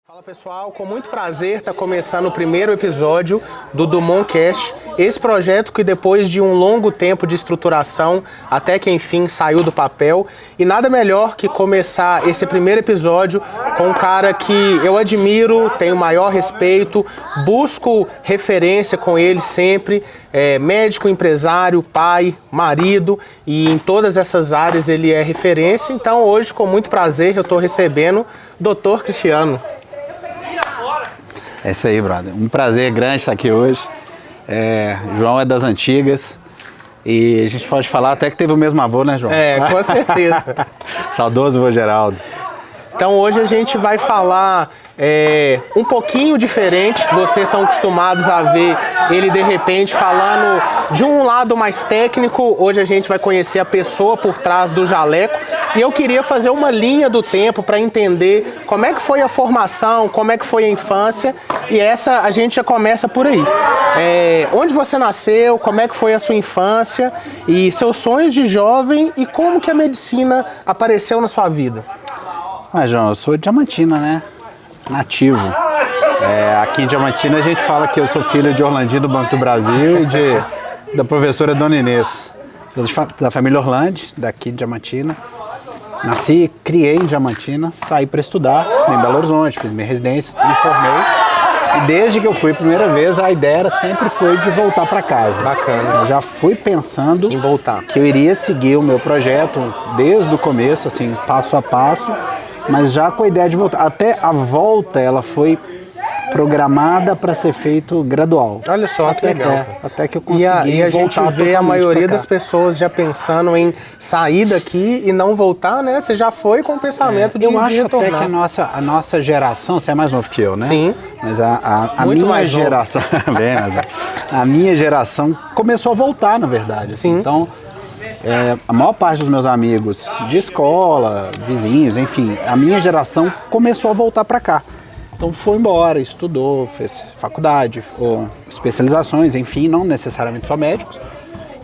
Fala pessoal, com muito prazer está começando o primeiro episódio do Dumoncast, esse projeto que depois de um longo tempo de estruturação até que enfim saiu do papel, e nada melhor que começar esse primeiro episódio com um cara que eu admiro, tenho maior respeito, busco referência com ele sempre, médico, empresário, pai, marido, e em todas essas áreas ele é referência. Então hoje com muito prazer eu estou recebendo o Dr. Cristiano. É isso aí, brother. Um prazer grande estar aqui hoje. João é das antigas e a gente pode falar até que teve o mesmo avô, né, João? Com certeza. Saudoso vô Geraldo. Então hoje a gente vai falar um pouquinho diferente. Vocês estão acostumados a ver ele de repente falando de um lado mais técnico. Hoje a gente vai conhecer a pessoa por trás do jaleco. E eu queria fazer uma linha do tempo para entender como é que foi a formação, como é que foi a infância. E essa a gente já começa por aí. Onde você nasceu, como é que foi a sua infância e seus sonhos de jovem e como que a medicina apareceu na sua vida. João, eu sou de Diamantina, né? Nativo. Aqui em Diamantina a gente fala que eu sou filho de Orlandinho do Banco do Brasil e da professora Dona Inês. Da família Orlandi, daqui de Diamantina. Nasci, criei em Diamantina, saí para estudar em Belo Horizonte, fiz minha residência, me formei. E desde que eu fui a primeira vez, a ideia sempre foi de voltar para casa. Bacana. Eu já fui pensando em voltar, que eu iria seguir o meu projeto desde o começo, assim, passo a passo, mas já com a ideia de voltar. Até a volta, ela foi programada para ser feito gradual. Olha só que legal. Até que eu consegui e a gente vê a maioria das pessoas já pensando em sair daqui e não voltar, né? Você já foi com o pensamento de um dia retornar. Eu acho até que a nossa geração, você é mais novo que eu, né? Sim. Mas a minha geração, a minha geração começou a voltar, na verdade. Sim. Então, a maior parte dos meus amigos de escola, vizinhos, enfim, a minha geração começou a voltar para cá. Então foi embora, estudou, fez faculdade, ou especializações, enfim, não necessariamente só médicos,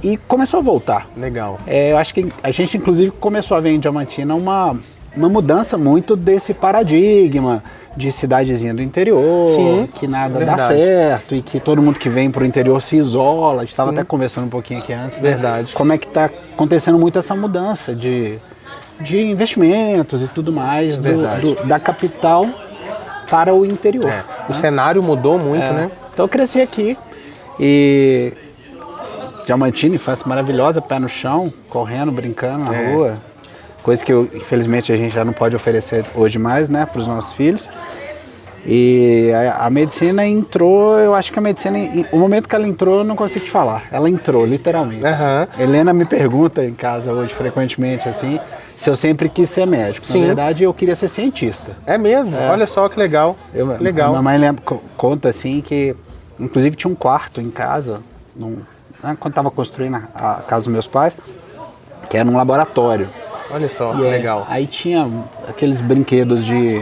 e começou a voltar. Legal. Eu acho que a gente, inclusive, começou a ver em Diamantina uma mudança muito desse paradigma de cidadezinha do interior, sim, que nada dá certo e que todo mundo que vem para o interior se isola. A gente estava sim, até conversando um pouquinho aqui antes. Verdade. Né? Como é que está acontecendo muito essa mudança de investimentos e tudo mais da capital para o interior. Né? O cenário mudou muito, né? Então eu cresci aqui e Diamantina, infância maravilhosa, pé no chão, correndo, brincando na rua. Coisa que infelizmente a gente já não pode oferecer hoje mais, né, para os nossos filhos. E a medicina entrou, eu acho que a medicina, o momento que ela entrou, eu não consigo te falar. Ela entrou, literalmente. Assim. Helena me pergunta em casa hoje, frequentemente, assim, se eu sempre quis ser médico. Sim. Na verdade, eu queria ser cientista. É mesmo? Olha só que legal. Legal. Minha mãe conta, assim, que inclusive tinha um quarto em casa, quando estava construindo a casa dos meus pais, que era um laboratório. Olha só, legal. Aí tinha aqueles brinquedos de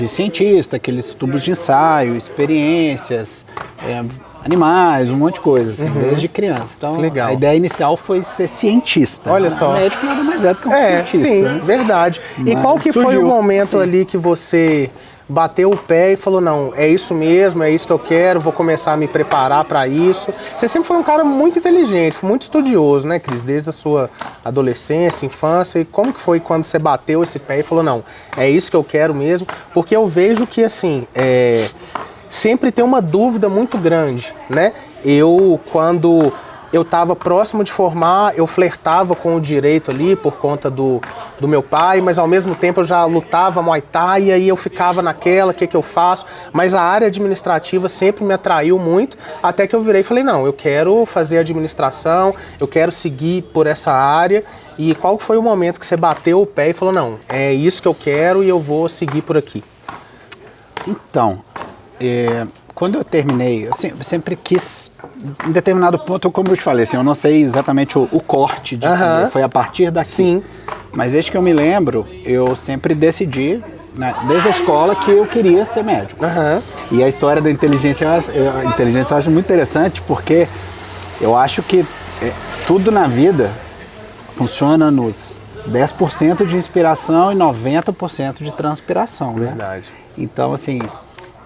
cientista, aqueles tubos de ensaio, experiências, animais, um monte de coisa, assim, desde criança. Então, a ideia inicial foi ser cientista. Olha só. Médico nada mais é do que um cientista. Sim, né? Verdade. E qual que foi o momento ali que você bateu o pé e falou, não, é isso mesmo, é isso que eu quero, vou começar a me preparar para isso? Você sempre foi um cara muito inteligente, muito estudioso, né, Cris? Desde a sua adolescência, infância. E como que foi quando você bateu esse pé e falou, não, é isso que eu quero mesmo? Porque eu vejo que, assim, sempre tem uma dúvida muito grande, né? Quando eu estava próximo de formar, eu flertava com o direito ali por conta do meu pai, mas ao mesmo tempo eu já lutava Muay Thai e aí eu ficava naquela, o que eu faço? Mas a área administrativa sempre me atraiu muito, até que eu virei e falei, não, eu quero fazer administração, eu quero seguir por essa área. E qual foi o momento que você bateu o pé e falou, não, é isso que eu quero e eu vou seguir por aqui? Então, quando eu terminei, assim, eu sempre quis, em determinado ponto, como eu te falei, assim, eu não sei exatamente o corte de dizer, foi a partir daqui. Sim. Mas desde que eu me lembro, eu sempre decidi, né, desde a escola, que eu queria ser médico. E a história da inteligência eu acho muito interessante, porque eu acho que tudo na vida funciona nos 10% de inspiração e 90% de transpiração, né? Verdade. Então, assim,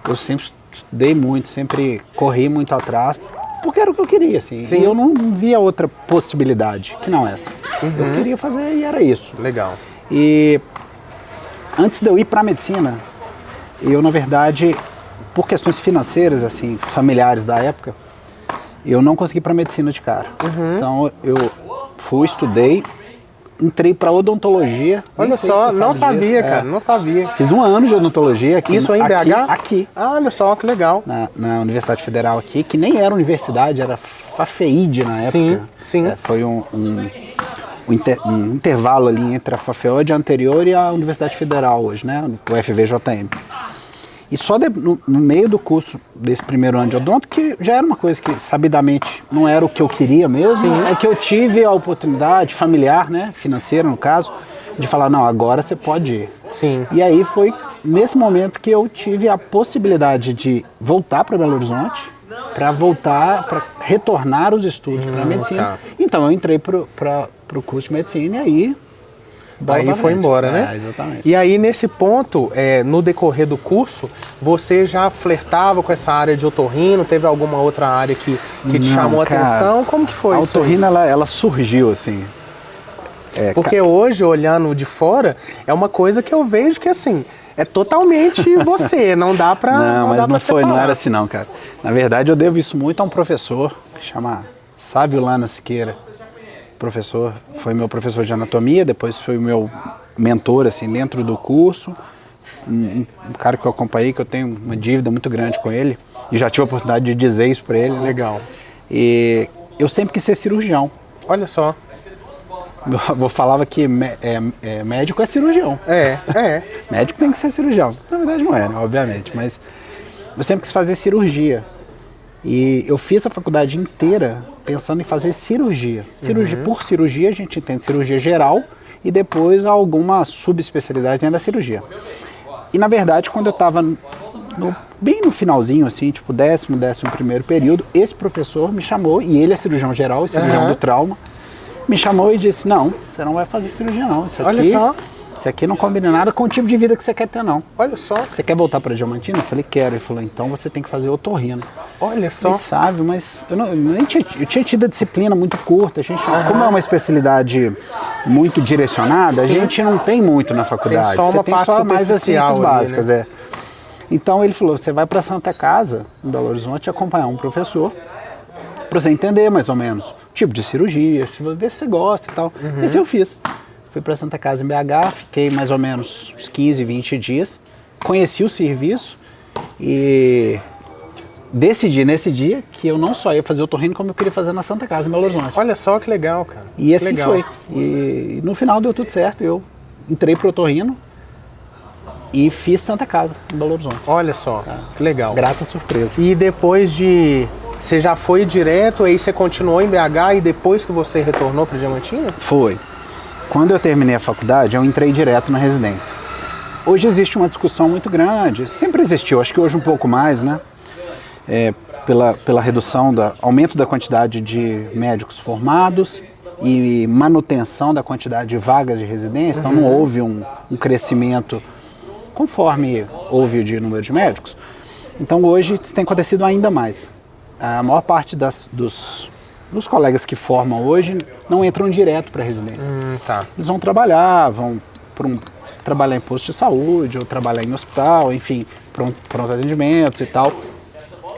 eu sempre estudei muito, sempre corri muito atrás, porque era o que eu queria, assim. Sim. E eu não via outra possibilidade, que não essa. Eu queria fazer e era isso. Legal. E antes de eu ir para a medicina, eu, na verdade, por questões financeiras, assim, familiares da época, eu não consegui ir para a medicina de cara. Então, eu fui, estudei, entrei para odontologia. Olha só, não sabia, cara, não sabia. Fiz 1 ano de odontologia aqui. Isso aí em BH? Aqui. Ah, olha só, que legal. Na Universidade Federal aqui, que nem era universidade, era FAFEID na época. Sim, sim. Foi um intervalo ali entre a FAFEOD anterior e a Universidade Federal hoje, né? O FVJM. E só no meio do curso desse primeiro ano de odonto, que já era uma coisa que sabidamente não era o que eu queria mesmo, é que eu tive a oportunidade familiar, né, financeira no caso, de falar, não, agora você pode ir. Sim. E aí foi nesse momento que eu tive a possibilidade de voltar para Belo Horizonte, para retornar os estudos para medicina. Tá. Então eu entrei para o curso de medicina e aí... Aí foi embora, né? Exatamente. E aí, nesse ponto, no decorrer do curso, você já flertava com essa área de otorrino? Teve alguma outra área que te chamou a atenção? Como que foi isso? A otorrino, ela surgiu, assim. Porque hoje, olhando de fora, é uma coisa que eu vejo que, assim, é totalmente você, não dá pra Não, mas não foi, separar. não era assim não, cara. Na verdade, eu devo isso muito a um professor, que chama Sávio Lana Siqueira. Professor, foi meu professor de anatomia, depois foi o meu mentor, assim, dentro do curso. Um cara que eu acompanhei, que eu tenho uma dívida muito grande com ele, e já tive a oportunidade de dizer isso pra ele. Né? Legal. E eu sempre quis ser cirurgião. Olha só. Meu avô falava que médico é cirurgião. Médico tem que ser cirurgião. Na verdade não é, né? Obviamente, mas eu sempre quis fazer cirurgia. E eu fiz a faculdade inteira pensando em fazer cirurgia. Por cirurgia a gente entende cirurgia geral e depois alguma subespecialidade dentro da cirurgia. E na verdade quando eu estava bem no finalzinho, assim, tipo 11º período, esse professor me chamou, e ele é cirurgião geral, cirurgião do trauma, me chamou e disse, não, você não vai fazer cirurgia não, isso aqui não combina nada com o tipo de vida que você quer ter não. Olha só. Você quer voltar para Diamantina? Eu falei, quero. Ele falou, então você tem que fazer otorrino. Olha só. Você sabe, mas eu tinha tido a disciplina muito curta, como é uma especialidade muito direcionada, a gente não tem muito na faculdade. Tem só uma parte só mais as ciências ali, básicas, né? Então ele falou, você vai para Santa Casa, em Belo Horizonte, acompanhar um professor, para você entender mais ou menos o tipo de cirurgia, ver se você gosta e tal. Esse eu fiz. Fui para Santa Casa em BH, fiquei mais ou menos uns 15, 20 dias, conheci o serviço e decidi nesse dia que eu não só ia fazer otorrino, como eu queria fazer na Santa Casa em Belo Horizonte. Olha só que legal, cara. E assim legal. foi. E no final deu tudo certo, eu entrei pro otorrino e fiz Santa Casa em Belo Horizonte. Olha só, que legal. Grata surpresa. E depois de... Você já foi direto, aí você continuou em BH e depois que você retornou para Diamantina? Foi. Quando eu terminei a faculdade, eu entrei direto na residência. Hoje existe uma discussão muito grande, sempre existiu, acho que hoje um pouco mais, né? Pela redução, aumento da quantidade de médicos formados e manutenção da quantidade de vagas de residência, então não houve um crescimento conforme houve o número de médicos. Então hoje isso tem acontecido ainda mais. A maior parte dos colegas que formam hoje não entram direto para a residência. Tá. Eles vão trabalhar trabalhar em posto de saúde, ou trabalhar em hospital, enfim, pronto atendimentos e tal.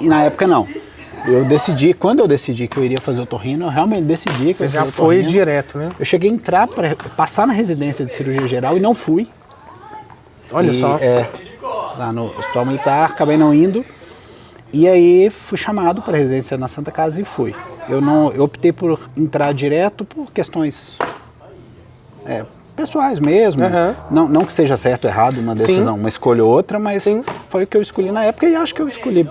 E na época não. Quando eu decidi que eu iria fazer otorrino, eu realmente decidi que Você eu ia já fazer foi otorrino. direto, né? Eu cheguei a entrar para passar na residência de cirurgia geral e não fui. Olha só. Lá no Hospital Militar, acabei não indo. E aí fui chamado para a residência na Santa Casa e fui. Eu optei por entrar direto por questões pessoais mesmo. Não que seja certo ou errado uma decisão, uma escolha ou outra, mas foi o que eu escolhi na época e acho que eu escolhi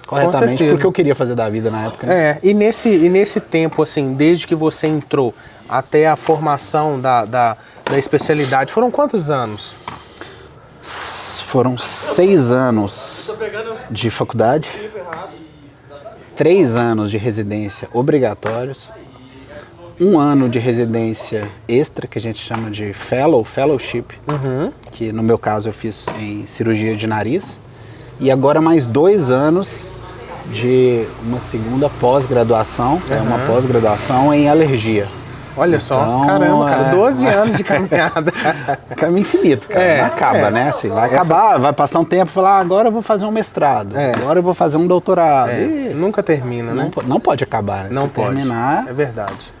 corretamente porque eu queria fazer da vida na época. Né? E nesse tempo, assim, desde que você entrou até a formação da especialidade, foram quantos anos? Foram 6 anos de faculdade, 3 anos de residência obrigatórios, um ano de residência extra, que a gente chama de fellowship, que no meu caso eu fiz em cirurgia de nariz, e agora mais 2 anos de uma segunda pós-graduação, uma pós-graduação em alergia. Olha então, só, caramba, cara, 12 anos de caminhada. Caminho infinito, cara, não acaba, né? Assim, vai acabar, vai passar um tempo e falar, agora eu vou fazer um mestrado, agora eu vou fazer um doutorado. E nunca termina, né? Não pode acabar, né? Não Se pode. terminar... É verdade.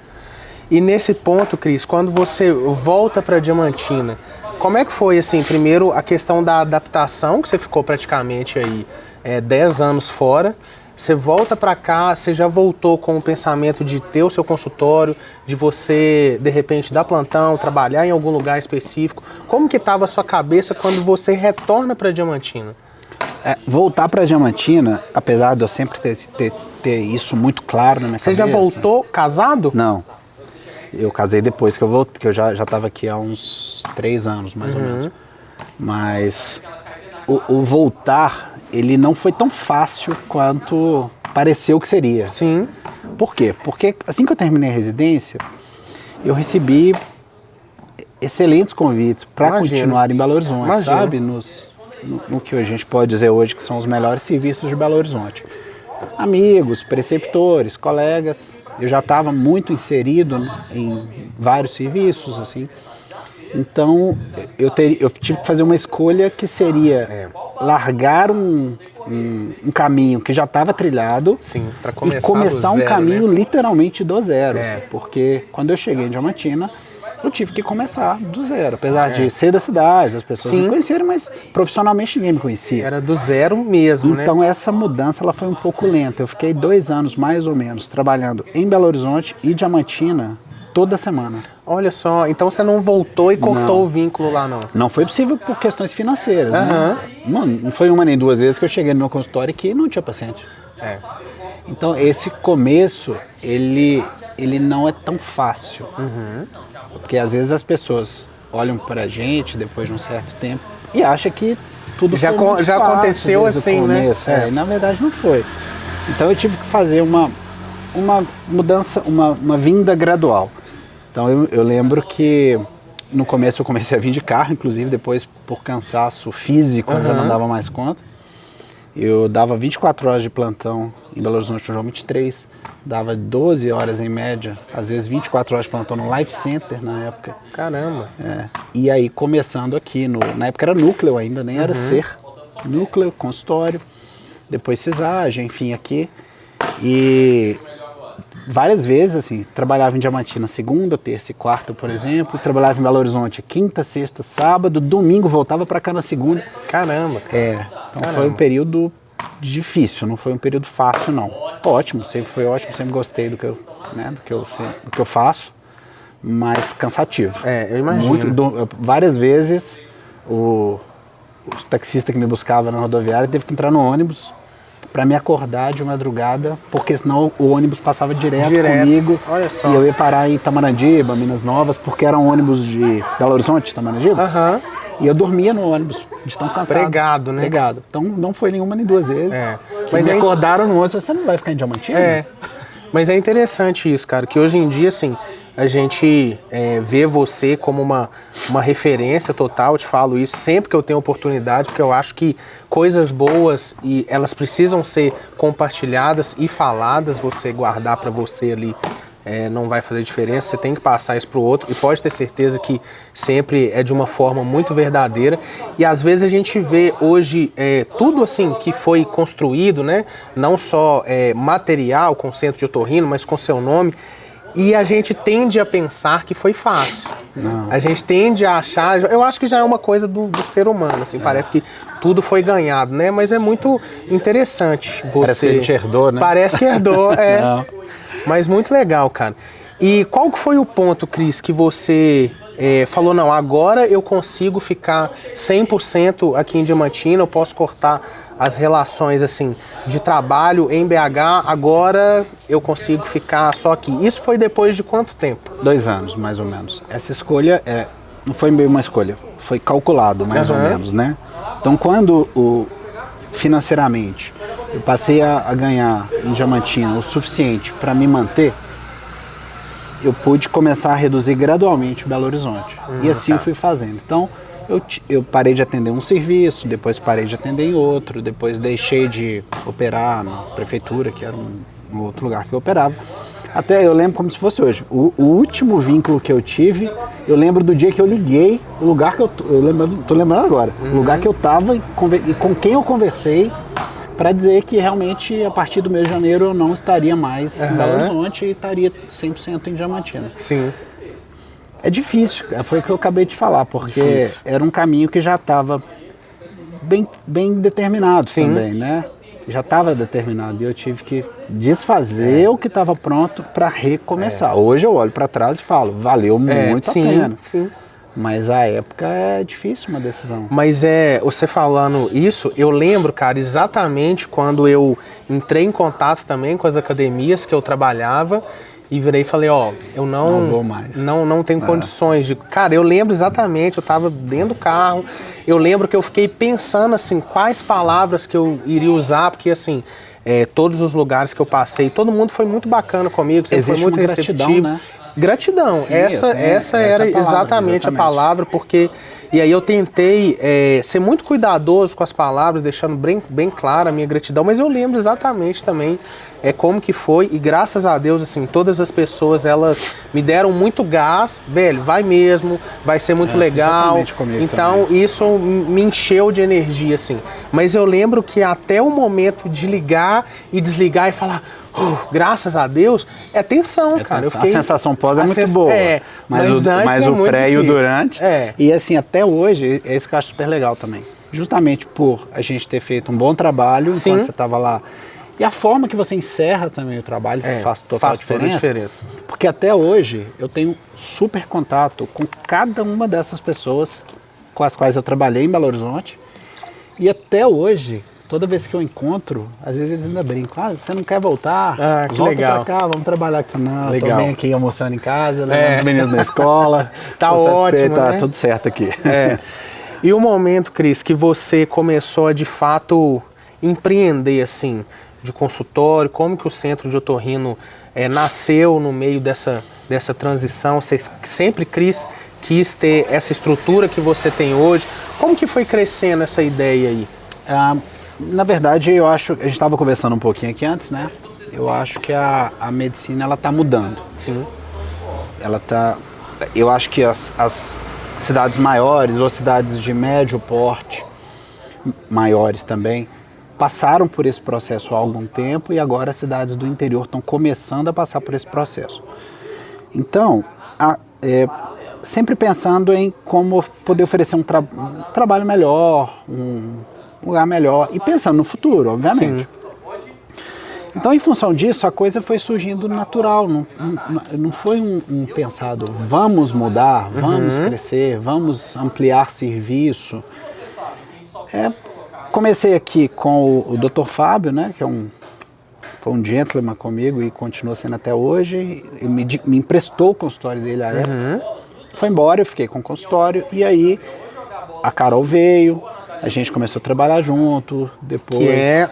E nesse ponto, Cris, quando você volta para Diamantina, como é que foi, assim, primeiro a questão da adaptação, que você ficou praticamente aí 10 anos fora, você volta para cá, você já voltou com o pensamento de ter o seu consultório, de você, de repente, dar plantão, trabalhar em algum lugar específico. Como que estava a sua cabeça quando você retorna para Diamantina? Voltar para Diamantina, apesar de eu sempre ter isso muito claro na minha cabeça... Você já voltou casado? Não. Eu casei depois que eu voltei, que eu já estava aqui há uns 3 anos, mais ou menos. Mas o voltar, ele não foi tão fácil quanto pareceu que seria. Sim. Por quê? Porque assim que eu terminei a residência, eu recebi excelentes convites para continuar em Belo Horizonte, sabe? No que a gente pode dizer hoje que são os melhores serviços de Belo Horizonte. Amigos, preceptores, colegas. Eu já estava muito inserido em vários serviços, assim. Então, eu tive que fazer uma escolha que seria largar um caminho que já estava trilhado. Sim, para começar um zero, caminho, né? Literalmente do zero. Porque quando eu cheguei em Diamantina, eu tive que começar do zero. Apesar de ser da cidade, as pessoas me conheceram, mas profissionalmente ninguém me conhecia. Era do zero mesmo, né? Então essa mudança ela foi um pouco lenta. Eu fiquei 2 anos, mais ou menos, trabalhando em Belo Horizonte e Diamantina toda semana. Olha só, então você não voltou e cortou o vínculo lá, não? Não foi possível por questões financeiras, né? Não foi uma nem 2 vezes que eu cheguei no meu consultório que não tinha paciente. Então esse começo, ele não é tão fácil. Porque às vezes as pessoas olham pra gente depois de um certo tempo e acham que tudo já foi muito já fácil aconteceu desde assim, o começo, né? E na verdade não foi. Então eu tive que fazer uma mudança, uma vinda gradual. Então eu lembro que no começo eu comecei a vir de carro, inclusive depois por cansaço físico eu já não dava mais conta. Eu dava 24 horas de plantão em Belo Horizonte no João 23, dava 12 horas em média, às vezes 24 horas de plantão no Life Center na época. Caramba! E aí começando aqui, na época era núcleo ainda, nem era ser, núcleo, consultório, depois cisagem, enfim, aqui. E várias vezes, assim, trabalhava em Diamantina segunda, terça e quarta, por exemplo, trabalhava em Belo Horizonte quinta, sexta, sábado, domingo voltava para cá na segunda. Caramba! Então foi um período difícil, não foi um período fácil, não. Ótimo, sempre foi ótimo, sempre gostei do que eu faço, mas cansativo. Eu imagino. Várias vezes o taxista que me buscava na rodoviária teve que entrar no ônibus para me acordar de madrugada, porque senão o ônibus passava direto comigo. Olha só. E eu ia parar em Itamandiba, Minas Novas, porque eram ônibus de Belo Horizonte, Itamandiba. E eu dormia no ônibus, de tão cansado. Pregado, né? Pregado. Então não foi nenhuma nem 2 vezes. Mas me acordaram no ônibus, você não vai ficar em Diamantina? Mas é interessante isso, cara, que hoje em dia, assim, a gente vê você como uma referência total, eu te falo isso sempre que eu tenho oportunidade, porque eu acho que coisas boas e elas precisam ser compartilhadas e faladas, você guardar para você ali não vai fazer diferença, você tem que passar isso para o outro e pode ter certeza que sempre é de uma forma muito verdadeira. E às vezes a gente vê hoje tudo assim que foi construído, né? Não só material com centro de otorrino, mas com seu nome. E a gente tende a pensar que foi fácil. Não. A gente tende a achar... Eu acho que já é uma coisa do ser humano, assim. Parece que tudo foi ganhado, né? Mas é muito interessante você... Parece que a gente herdou, né? Parece que herdou, Mas muito legal, cara. E qual que foi o ponto, Cris, que você falou, não, agora eu consigo ficar 100% aqui em Diamantina, eu posso cortar as relações, assim, de trabalho em BH, agora eu consigo ficar só aqui. Isso foi depois de quanto tempo? 2 anos, mais ou menos. Essa escolha não foi bem uma escolha, foi calculado, mais ou menos, né? Então, quando financeiramente eu passei a ganhar em Diamantina o suficiente para me manter, eu pude começar a reduzir gradualmente Belo Horizonte. E assim eu fui fazendo. Então, eu parei de atender um serviço, depois parei de atender em outro, depois deixei de operar na prefeitura, que era um outro lugar que eu operava. Até eu lembro como se fosse hoje. O último vínculo que eu tive, eu lembro do dia que eu liguei, o lugar que tô lembrando agora, o lugar que eu estava e com quem eu conversei, para dizer que realmente a partir do mês de janeiro eu não estaria mais em Belo Horizonte e estaria 100% em Diamantina. Sim. É difícil, foi o que eu acabei de falar, porque era um caminho que já estava bem determinado também, né? Já estava determinado e eu tive que desfazer o que estava pronto para recomeçar. Hoje eu olho para trás e falo, valeu muito a pena. Sim. Mas a época é difícil uma decisão. Mas você falando isso, eu lembro, cara, exatamente quando eu entrei em contato também com as academias que eu trabalhava e virei e falei, eu não vou mais. Não tenho condições de... Cara, eu lembro exatamente, eu tava dentro do carro, eu lembro que eu fiquei pensando, assim, quais palavras que eu iria usar, porque, assim, todos os lugares que eu passei, todo mundo foi muito bacana comigo, sempre foi muito receptivo. Gratidão, né? Gratidão, sim, essa era exatamente a palavra, porque... E aí eu tentei ser muito cuidadoso com as palavras, deixando bem clara a minha gratidão, mas eu lembro exatamente também como que foi, e graças a Deus, assim, todas as pessoas, elas me deram muito gás, velho, vai mesmo, vai ser muito legal, então também. Isso me encheu de energia, assim, mas eu lembro que até o momento de ligar e desligar e falar... graças a Deus, é tensão, cara. A sensação pós é muito boa, mas o pré e o durante. E assim, até hoje, é isso que eu acho super legal também. Justamente por a gente ter feito um bom trabalho enquanto você estava lá. E a forma que você encerra também o trabalho faz total diferença. Porque até hoje eu tenho super contato com cada uma dessas pessoas com as quais eu trabalhei em Belo Horizonte. E até hoje... Toda vez que eu encontro, às vezes eles ainda brincam. Você não quer voltar? Que volta legal. Pra cá, vamos trabalhar com você. Não, legal. Tô bem aqui almoçando em casa, levando os meninos na escola. Tá ótimo, Tá né? tudo certo aqui. E o momento, Cris, que você começou a, de fato, empreender, assim, de consultório, como que o Centro de Otorrino nasceu no meio dessa transição? Você sempre, Cris, quis ter essa estrutura que você tem hoje. Como que foi crescendo essa ideia aí? Na verdade, eu acho, a gente estava conversando um pouquinho aqui antes, né? Eu acho que a medicina, ela está mudando. Sim. Eu acho que as cidades maiores ou cidades de médio porte, maiores também, passaram por esse processo há algum tempo e agora as cidades do interior estão começando a passar por esse processo. Então, sempre pensando em como poder oferecer um trabalho melhor, um lugar melhor e pensando no futuro, obviamente. Sim. Então, em função disso, a coisa foi surgindo natural, não foi um pensado, vamos mudar, vamos crescer, vamos ampliar serviço. Comecei aqui com o Dr. Fábio, né, que foi um gentleman comigo e continua sendo até hoje, ele me emprestou o consultório dele à época, foi embora, eu fiquei com o consultório e aí a Carol veio, a gente começou a trabalhar junto, depois... Que é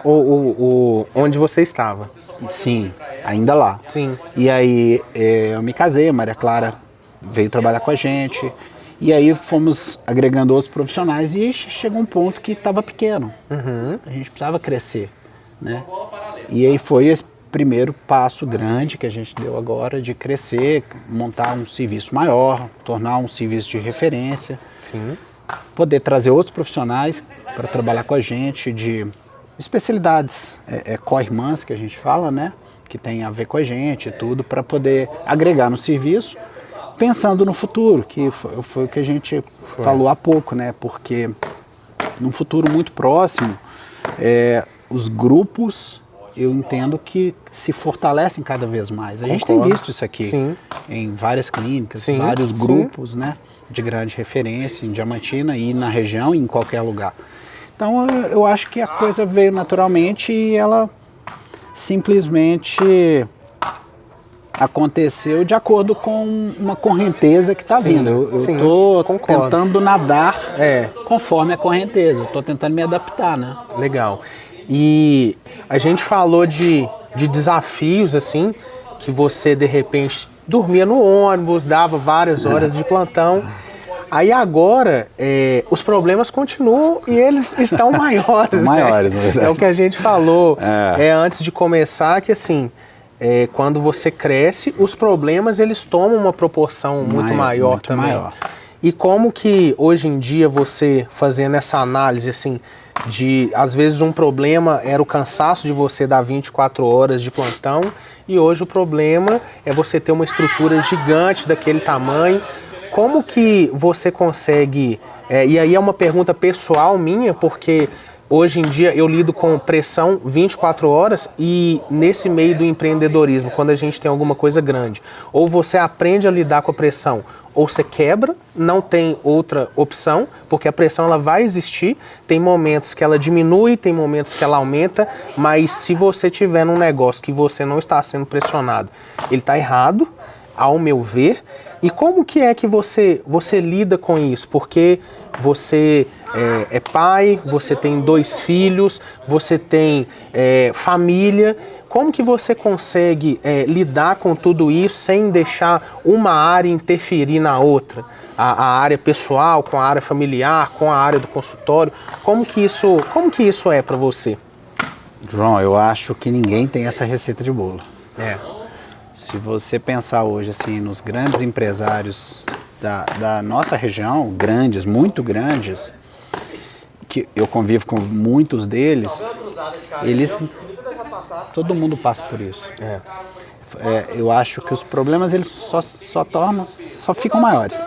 onde você estava. Sim, ainda lá. Sim. E aí eu me casei, a Maria Clara veio trabalhar com a gente, e aí fomos agregando outros profissionais e chegou um ponto que estava pequeno. A gente precisava crescer, né? E aí foi esse primeiro passo grande que a gente deu agora de crescer, montar um serviço maior, tornar um serviço de referência. Sim. Poder trazer outros profissionais para trabalhar com a gente de especialidades co-irmãs que a gente fala, né? Que tem a ver com a gente e tudo, para poder agregar no serviço, pensando no futuro, que foi o que a gente falou há pouco, né? Porque num futuro muito próximo, os grupos, eu entendo que se fortalecem cada vez mais. A gente tem visto isso aqui em várias clínicas, vários grupos, né? De grande referência em Diamantina e na região e em qualquer lugar. Então eu acho que a coisa veio naturalmente e ela simplesmente aconteceu de acordo com uma correnteza que está vindo. Eu estou tentando nadar conforme a correnteza, estou tentando me adaptar, né? Legal. E a gente falou de desafios, assim, que você de repente dormia no ônibus, dava várias horas de plantão. Aí agora, os problemas continuam e eles estão maiores. Maiores, na verdade. É o que a gente falou antes de começar, que assim, quando você cresce, os problemas eles tomam uma proporção muito maior também. Maior. E como que hoje em dia você fazendo essa análise assim, de às vezes um problema era o cansaço de você dar 24 horas de plantão e hoje o problema é você ter uma estrutura gigante daquele tamanho. Como que você consegue, e aí é uma pergunta pessoal minha, porque hoje em dia eu lido com pressão 24 horas e nesse meio do empreendedorismo, quando a gente tem alguma coisa grande, ou você aprende a lidar com a pressão, ou você quebra, não tem outra opção, porque a pressão ela vai existir, tem momentos que ela diminui, tem momentos que ela aumenta, mas se você tiver num negócio que você não está sendo pressionado, ele está errado, ao meu ver. E como que é que você lida com isso? Porque você é pai, você tem 2 filhos, você tem família. Como que você consegue lidar com tudo isso sem deixar uma área interferir na outra? A área pessoal, com a área familiar, com a área do consultório. Como que isso é para você? João, eu acho que ninguém tem essa receita de bolo. Se você pensar hoje assim nos grandes empresários da nossa região, grandes, muito grandes, que eu convivo com muitos deles, todo mundo passa por isso. Eu acho que os problemas eles só ficam maiores.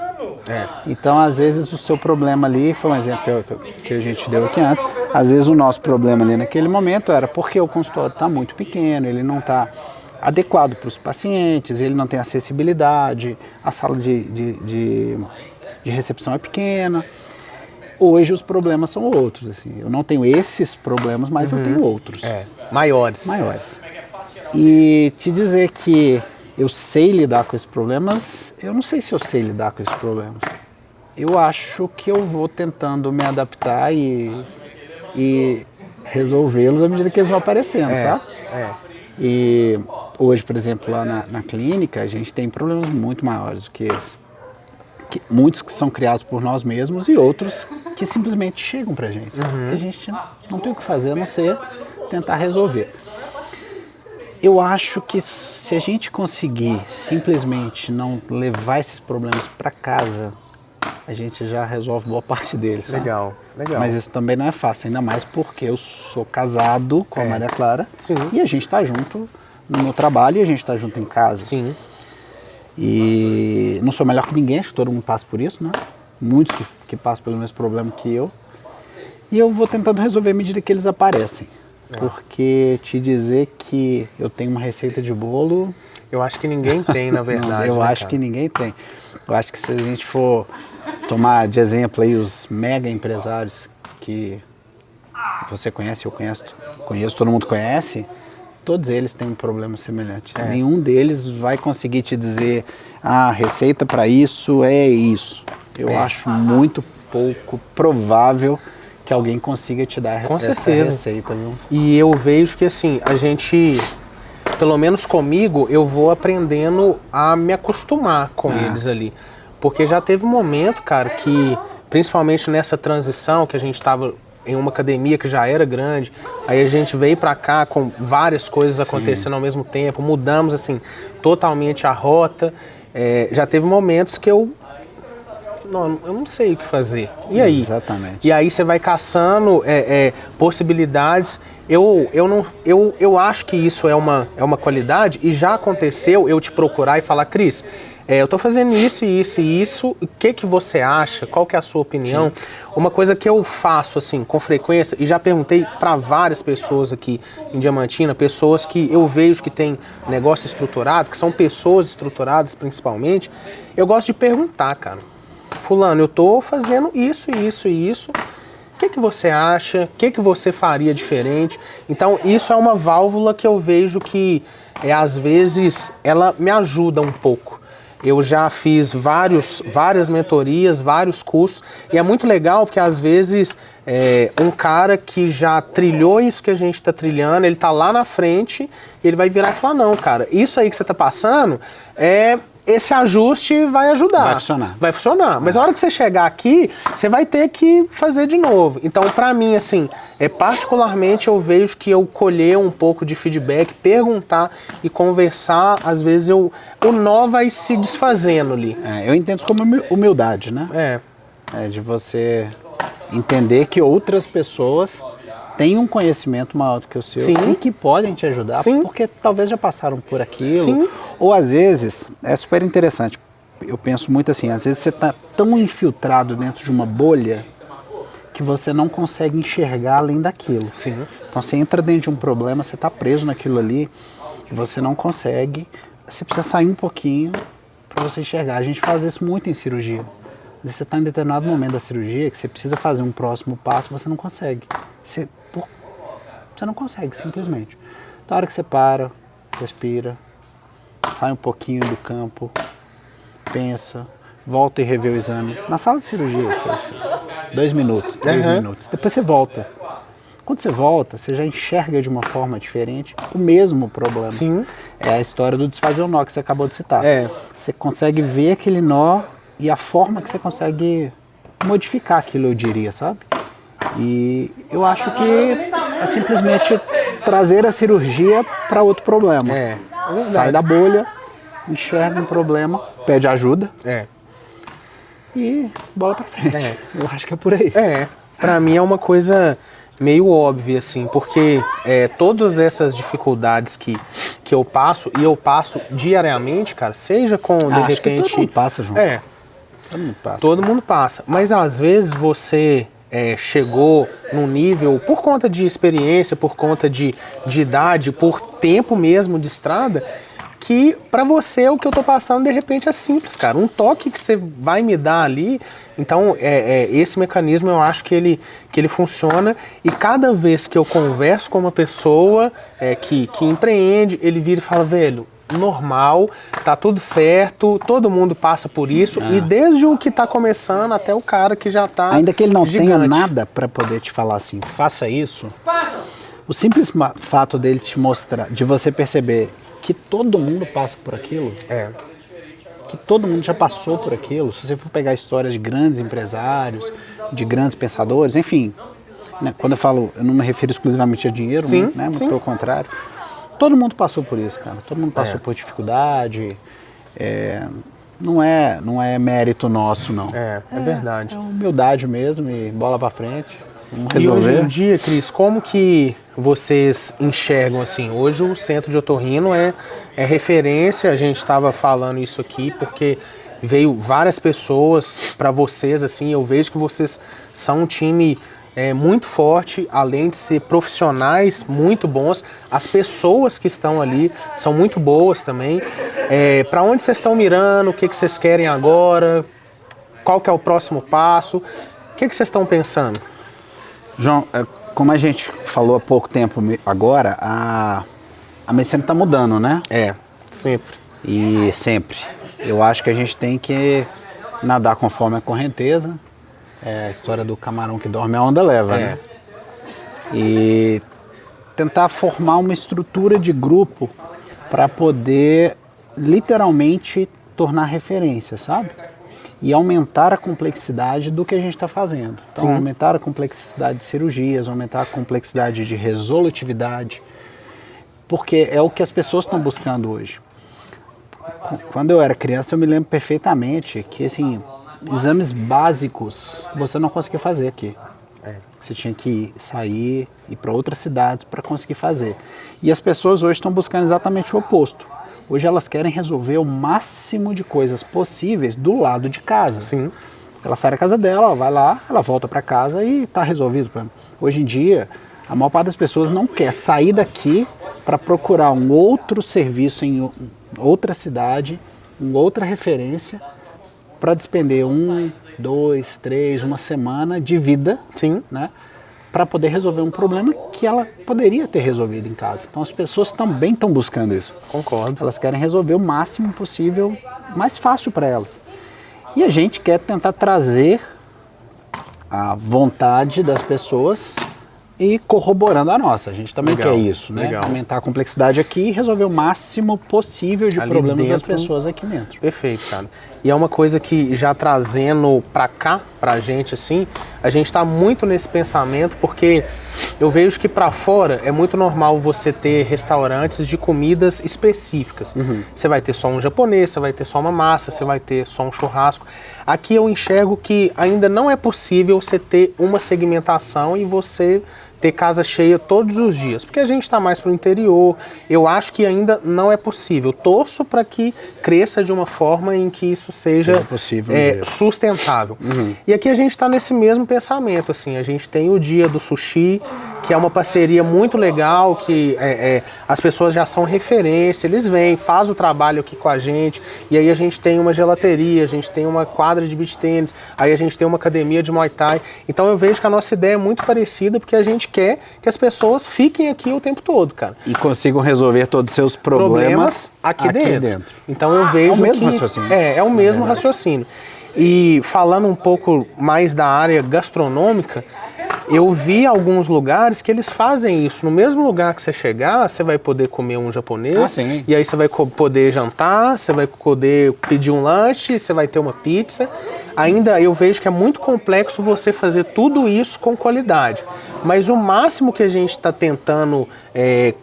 Então, às vezes, o seu problema ali, foi um exemplo que a gente deu aqui antes, às vezes o nosso problema ali naquele momento era porque o consultório está muito pequeno, ele não está adequado para os pacientes, ele não tem acessibilidade, a sala de recepção é pequena. Hoje os problemas são outros, assim. Eu não tenho esses problemas, mas eu tenho outros. Maiores. E te dizer que eu sei lidar com esses problemas, eu não sei se eu sei lidar com esses problemas. Eu acho que eu vou tentando me adaptar e resolvê-los à medida que eles vão aparecendo, sabe? E hoje, por exemplo, lá na clínica, a gente tem problemas muito maiores do que esse. Muitos que são criados por nós mesmos e outros que simplesmente chegam pra gente. Que a gente não tem o que fazer a não ser tentar resolver. Eu acho que se a gente conseguir simplesmente não levar esses problemas para casa, a gente já resolve boa parte deles. Legal. Mas isso também não é fácil, ainda mais porque eu sou casado com a Maria Clara. Sim. E a gente está junto no trabalho e a gente está junto em casa. Sim. E não sou melhor que ninguém, acho que todo mundo passa por isso, né? Muitos que passam pelo mesmo problema que eu. E eu vou tentando resolver à medida que eles aparecem. Porque te dizer que eu tenho uma receita de bolo... Eu acho que ninguém tem, na verdade. Eu acho que ninguém tem. Eu acho que se a gente for tomar de exemplo aí os mega empresários que você conhece, eu conheço, todo mundo conhece, todos eles têm um problema semelhante. Nenhum deles vai conseguir te dizer a receita para isso é isso. Eu acho muito pouco provável que alguém consiga te dar essa receita, viu? E eu vejo que assim, a gente, pelo menos comigo, eu vou aprendendo a me acostumar com eles ali. Porque já teve um momento, cara, que principalmente nessa transição que a gente estava em uma academia que já era grande, aí a gente veio pra cá com várias coisas acontecendo ao mesmo tempo, mudamos assim totalmente a rota, já teve momentos que eu não sei o que fazer. E aí? Exatamente. E aí você vai caçando possibilidades. Eu acho que isso é uma qualidade e já aconteceu eu te procurar e falar, Cris, eu tô fazendo isso e isso e isso, o que você acha? Qual que é a sua opinião? Sim. Uma coisa que eu faço assim com frequência, e já perguntei para várias pessoas aqui em Diamantina, pessoas que eu vejo que tem negócio estruturado, que são pessoas estruturadas principalmente, eu gosto de perguntar, cara. Fulano, eu tô fazendo isso, isso e isso. O que você acha? O que você faria diferente? Então, isso é uma válvula que eu vejo que, às vezes, ela me ajuda um pouco. Eu já fiz várias mentorias, vários cursos, e é muito legal porque, às vezes, um cara que já trilhou isso que a gente está trilhando, ele tá lá na frente, ele vai virar e falar, não, cara, isso aí que você tá passando esse ajuste vai ajudar. Vai funcionar. Vai funcionar. Mas a hora que você chegar aqui, você vai ter que fazer de novo. Então, pra mim, assim, particularmente eu vejo que eu colher um pouco de feedback, perguntar e conversar, às vezes o nó vai se desfazendo ali. Eu entendo isso como humildade, né? De você entender que outras pessoas têm um conhecimento maior do que o seu. Sim. E que podem te ajudar, sim, porque talvez já passaram por aquilo. Sim. Ou às vezes, é super interessante, eu penso muito assim, às vezes você está tão infiltrado dentro de uma bolha que você não consegue enxergar além daquilo. Sim. Então você entra dentro de um problema, você está preso naquilo ali, e você não consegue, você precisa sair um pouquinho para você enxergar. A gente faz isso muito em cirurgia. Às vezes você está em determinado momento da cirurgia que você precisa fazer um próximo passo, você não consegue. Você não consegue, simplesmente. Na hora que você para, respira, sai um pouquinho do campo, pensa, volta e revê o exame. Na sala de cirurgia, que é assim, 2 minutos, 3 minutos. Depois você volta. Quando você volta, você já enxerga de uma forma diferente o mesmo problema. Sim. É a história do desfazer o nó que você acabou de citar. Você consegue ver aquele nó e a forma que você consegue modificar aquilo, eu diria, sabe? E eu acho que é simplesmente trazer a cirurgia para outro problema. Sai da bolha, enxerga um problema, pede ajuda e bola pra frente. Eu acho que é por aí. Pra mim é uma coisa meio óbvia, assim, porque todas essas dificuldades que eu passo, e eu passo diariamente, cara, seja com, de repente... todo mundo passa, João. Todo mundo passa. Todo mundo passa. Mas às vezes você chegou num nível, por conta de experiência, por conta de idade, por tempo mesmo de estrada, que pra você o que eu tô passando de repente é simples, cara. Um toque que você vai me dar ali. Então esse mecanismo eu acho que ele funciona, e cada vez que eu converso com uma pessoa que empreende, ele vira e fala, velho, normal, tá tudo certo, todo mundo passa por isso, e desde o que tá começando até o cara que já tá ainda que ele não gigante. Tenha nada para poder te falar assim, faça isso, o simples fato dele te mostrar, de você perceber que todo mundo passa por aquilo, que todo mundo já passou por aquilo. Se você for pegar histórias de grandes empresários, de grandes pensadores, enfim, né, quando eu falo, eu não me refiro exclusivamente a dinheiro, sim, né, sim. Pelo contrário, todo mundo passou por isso, cara. Todo mundo passou por dificuldade. Não é mérito nosso, não. É verdade. É humildade mesmo e bola pra frente. Vamos resolver. E hoje em dia, Cris, como que vocês enxergam assim? Hoje o Centro de Otorrino é referência, a gente estava falando isso aqui porque veio várias pessoas para vocês, assim, eu vejo que vocês são um time muito forte, além de ser profissionais muito bons, as pessoas que estão ali são muito boas também. Para onde vocês estão mirando? O que vocês querem agora? Qual que é o próximo passo? O que vocês estão pensando? João, como a gente falou há pouco tempo agora, a medicina está mudando, né? Sempre. E sempre. Eu acho que a gente tem que nadar conforme a correnteza. A história do camarão que dorme, a onda leva, né? E tentar formar uma estrutura de grupo para poder literalmente tornar referência, sabe? E aumentar a complexidade do que a gente está fazendo. Então, sim, aumentar a complexidade de cirurgias, aumentar a complexidade de resolutividade, porque é o que as pessoas estão buscando hoje. Quando eu era criança, eu me lembro perfeitamente que, assim, exames básicos você não conseguia fazer aqui. Você tinha que sair, ir para outras cidades para conseguir fazer. E as pessoas hoje estão buscando exatamente o oposto. Hoje elas querem resolver o máximo de coisas possíveis do lado de casa. Sim. Ela sai da casa dela, ela vai lá, ela volta para casa e está resolvido. Hoje em dia, a maior parte das pessoas não quer sair daqui para procurar um outro serviço em outra cidade, em outra referência, para despender 1, 2, 3, uma semana de vida, sim, né, para poder resolver um problema que ela poderia ter resolvido em casa. Então as pessoas também estão buscando isso. Concordo. Elas querem resolver o máximo possível, mais fácil para elas. E a gente quer tentar trazer a vontade das pessoas e corroborando a nossa. A gente também Legal, quer isso, né? legal. Aumentar a complexidade aqui e resolver o máximo possível de Ali problemas das dentro. pessoas aqui dentro. Perfeito, cara. E é uma coisa que já trazendo pra cá, pra gente, assim, a gente tá muito nesse pensamento, porque eu vejo que pra fora é muito normal você ter restaurantes de comidas específicas. Você vai ter só um japonês, você vai ter só uma massa, você vai ter só um churrasco. Aqui eu enxergo que ainda não é possível você ter uma segmentação e você ter casa cheia todos os dias, porque a gente está mais para o interior. Eu acho que ainda não é possível. Torço para que cresça de uma forma em que isso seja possível um dia. sustentável. E aqui a gente está nesse mesmo pensamento, assim. A gente tem o Dia do Sushi, que é uma parceria muito legal, que as pessoas já são referência, eles vêm, fazem o trabalho aqui com a gente, e aí a gente tem uma gelateria, a gente tem uma quadra de beach tênis, aí a gente tem uma academia de Muay Thai. Então eu vejo que a nossa ideia é muito parecida, porque a gente quer que as pessoas fiquem aqui o tempo todo, cara. E consigam resolver todos os seus problemas aqui dentro. Então eu vejo é o mesmo que raciocínio. é o mesmo raciocínio. E falando um pouco mais da área gastronômica, eu vi alguns lugares que eles fazem isso. No mesmo lugar que você chegar, você vai poder comer um japonês, sim. e aí você vai poder jantar, você vai poder pedir um lanche, você vai ter uma pizza. Ainda eu vejo que é muito complexo você fazer tudo isso com qualidade. Mas o máximo que a gente está tentando,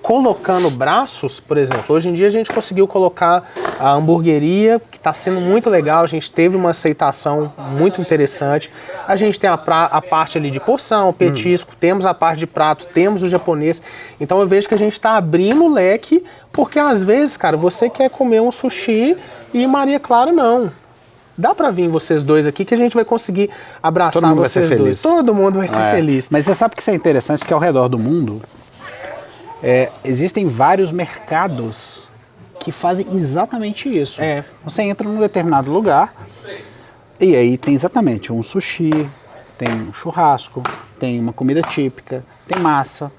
colocando braços, por exemplo, hoje em dia a gente conseguiu colocar a hamburgueria, que está sendo muito legal, a gente teve uma aceitação muito interessante. A gente tem a parte ali de porção, petisco, temos a parte de prato, temos o japonês. Então eu vejo que a gente está abrindo o leque, porque às vezes, cara, você quer comer um sushi e Maria Clara não. Dá pra vir vocês dois aqui que a gente vai conseguir abraçar Todo mundo vai ser vocês dois. feliz. Todo mundo vai ser feliz. Mas você sabe que isso é interessante, que ao redor do mundo existem vários mercados que fazem exatamente isso. Você entra num determinado lugar e aí tem exatamente um sushi, tem um churrasco, tem uma comida típica, tem massa.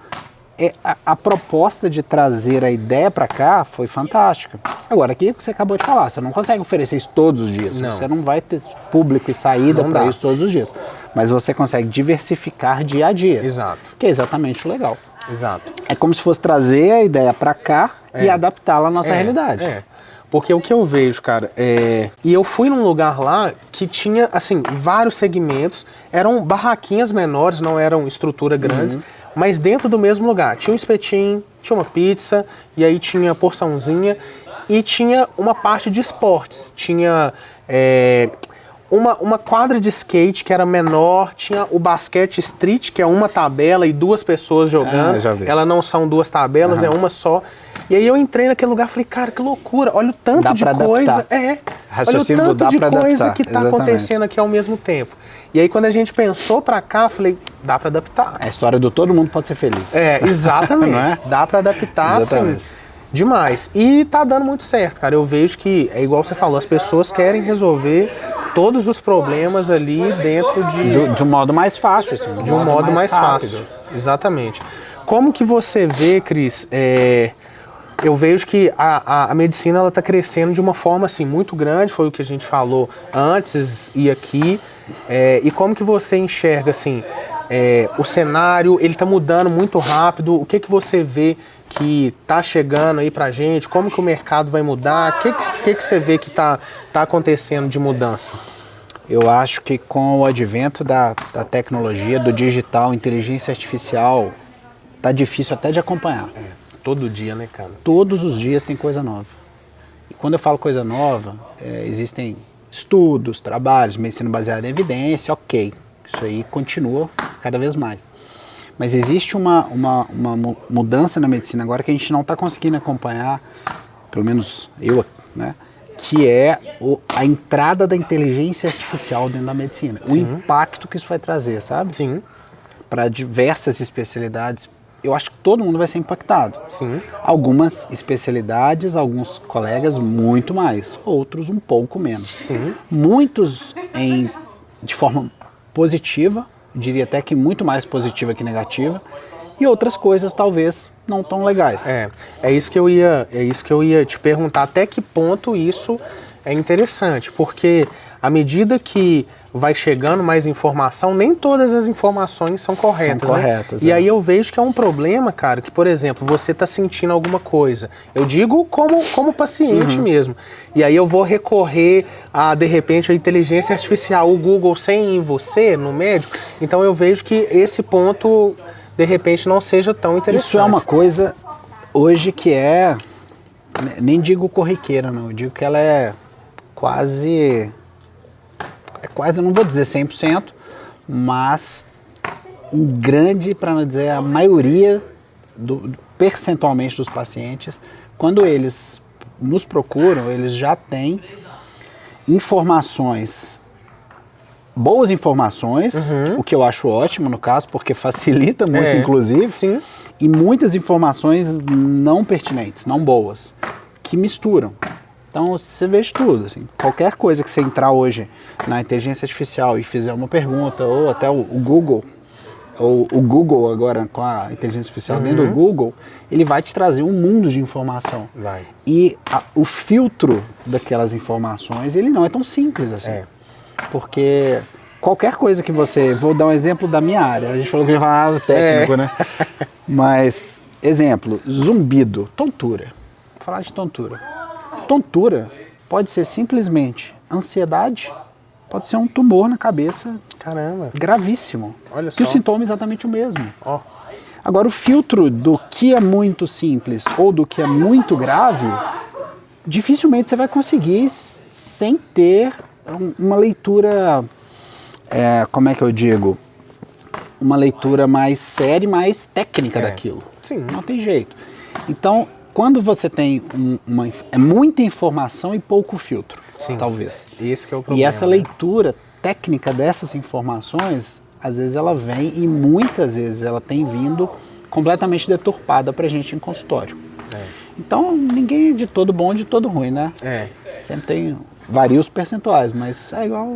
A proposta de trazer a ideia para cá foi fantástica. Agora, aqui é o que você acabou de falar, você não consegue oferecer isso todos os dias. Não. Você não vai ter público e saída para isso todos os dias. Mas você consegue diversificar dia a dia. Exato. Que é exatamente o legal. Exato. É como se fosse trazer a ideia para cá e adaptá-la à nossa realidade. Porque o que eu vejo, cara, e eu fui num lugar lá que tinha, assim, vários segmentos, eram barraquinhas menores, não eram estrutura grandes, mas dentro do mesmo lugar. Tinha um espetinho, tinha uma pizza, e aí tinha porçãozinha, e tinha uma parte de esportes. Tinha uma quadra de skate que era menor, tinha o basquete street, que é uma tabela e duas pessoas jogando. já vi. Ela não são duas tabelas, é uma só. E aí eu entrei naquele lugar e falei, cara, que loucura, olha o tanto Dá de pra coisa. adaptar. Olha o Raciocínio do tanto dá de pra coisa adaptar, que tá exatamente. acontecendo aqui ao mesmo tempo. E aí quando a gente pensou pra cá, eu falei, dá pra adaptar. A história do todo mundo pode ser feliz. Exatamente. Não é? Dá pra adaptar, assim, Exatamente. demais. E tá dando muito certo, cara. Eu vejo que, é igual você falou, as pessoas querem resolver todos os problemas ali dentro De um modo mais fácil, assim. de um modo mais rápido. fácil. Exatamente. Como que você vê, Cris, eu vejo que a medicina ela está crescendo de uma forma assim, muito grande, foi o que a gente falou antes e aqui. E como que você enxerga assim, o cenário, ele está mudando muito rápido, o que você vê que está chegando aí pra gente, como que o mercado vai mudar, o que você vê que tá acontecendo de mudança? Eu acho que com o advento da tecnologia, do digital, inteligência artificial, tá difícil até de acompanhar. Todo dia, né, cara? Todos os dias tem coisa nova. E quando eu falo coisa nova, existem estudos, trabalhos, medicina baseada em evidência, ok. Isso aí continua cada vez mais. Mas existe uma mudança na medicina agora que a gente não está conseguindo acompanhar, pelo menos eu, né? Que é a entrada da inteligência artificial dentro da medicina. O impacto que isso vai trazer, sabe? Sim. Para diversas especialidades. Eu acho que todo mundo vai ser impactado. Sim. Algumas especialidades, alguns colegas muito mais, outros um pouco menos. Sim. Muitos de forma positiva, diria até que muito mais positiva que negativa, e outras coisas talvez não tão legais. É isso que eu ia te perguntar, até que ponto isso é interessante, porque à medida que vai chegando mais informação, nem todas as informações são corretas, São corretas, né? E aí eu vejo que é um problema, cara, que, por exemplo, você tá sentindo alguma coisa. Eu digo como paciente mesmo. E aí eu vou recorrer a, de repente, a inteligência artificial, o Google sem ir você, no médico. Então eu vejo que esse ponto, de repente, não seja tão interessante. Isso é uma coisa hoje que nem digo corriqueira, não. Eu digo que ela é quase, eu não vou dizer 100%, mas um grande, para não dizer a maioria, percentualmente dos pacientes, quando eles nos procuram, eles já têm informações, boas informações, o que eu acho ótimo no caso, porque facilita muito, inclusive, sim. E muitas informações não pertinentes, não boas, que misturam. Então você vê de tudo, assim, qualquer coisa que você entrar hoje na inteligência artificial e fizer uma pergunta, ou até o Google, ou o Google agora com a inteligência artificial dentro do Google, ele vai te trazer um mundo de informação. Vai. E o filtro daquelas informações, ele não é tão simples assim. Porque qualquer coisa que você... Vou dar um exemplo da minha área. A gente falou que ia falar nada técnico, né? Mas, exemplo, zumbido, tontura. Vou falar de tontura. Tontura pode ser simplesmente ansiedade, pode ser um tumor na cabeça. Caramba. Gravíssimo. Olha E o só. sintoma é exatamente o mesmo. Ó. Agora, o filtro do que é muito simples ou do que é muito grave, dificilmente você vai conseguir sem ter uma leitura, como é que eu digo? Uma leitura mais séria e mais técnica daquilo. Sim. Não tem jeito. Então, quando você tem muita informação e pouco filtro, talvez. Esse que é o problema. E essa leitura técnica dessas informações, às vezes ela vem e muitas vezes ela tem vindo completamente deturpada pra gente em consultório. Então, ninguém é de todo bom, de todo ruim, né? Sempre tem, varia os percentuais, mas é igual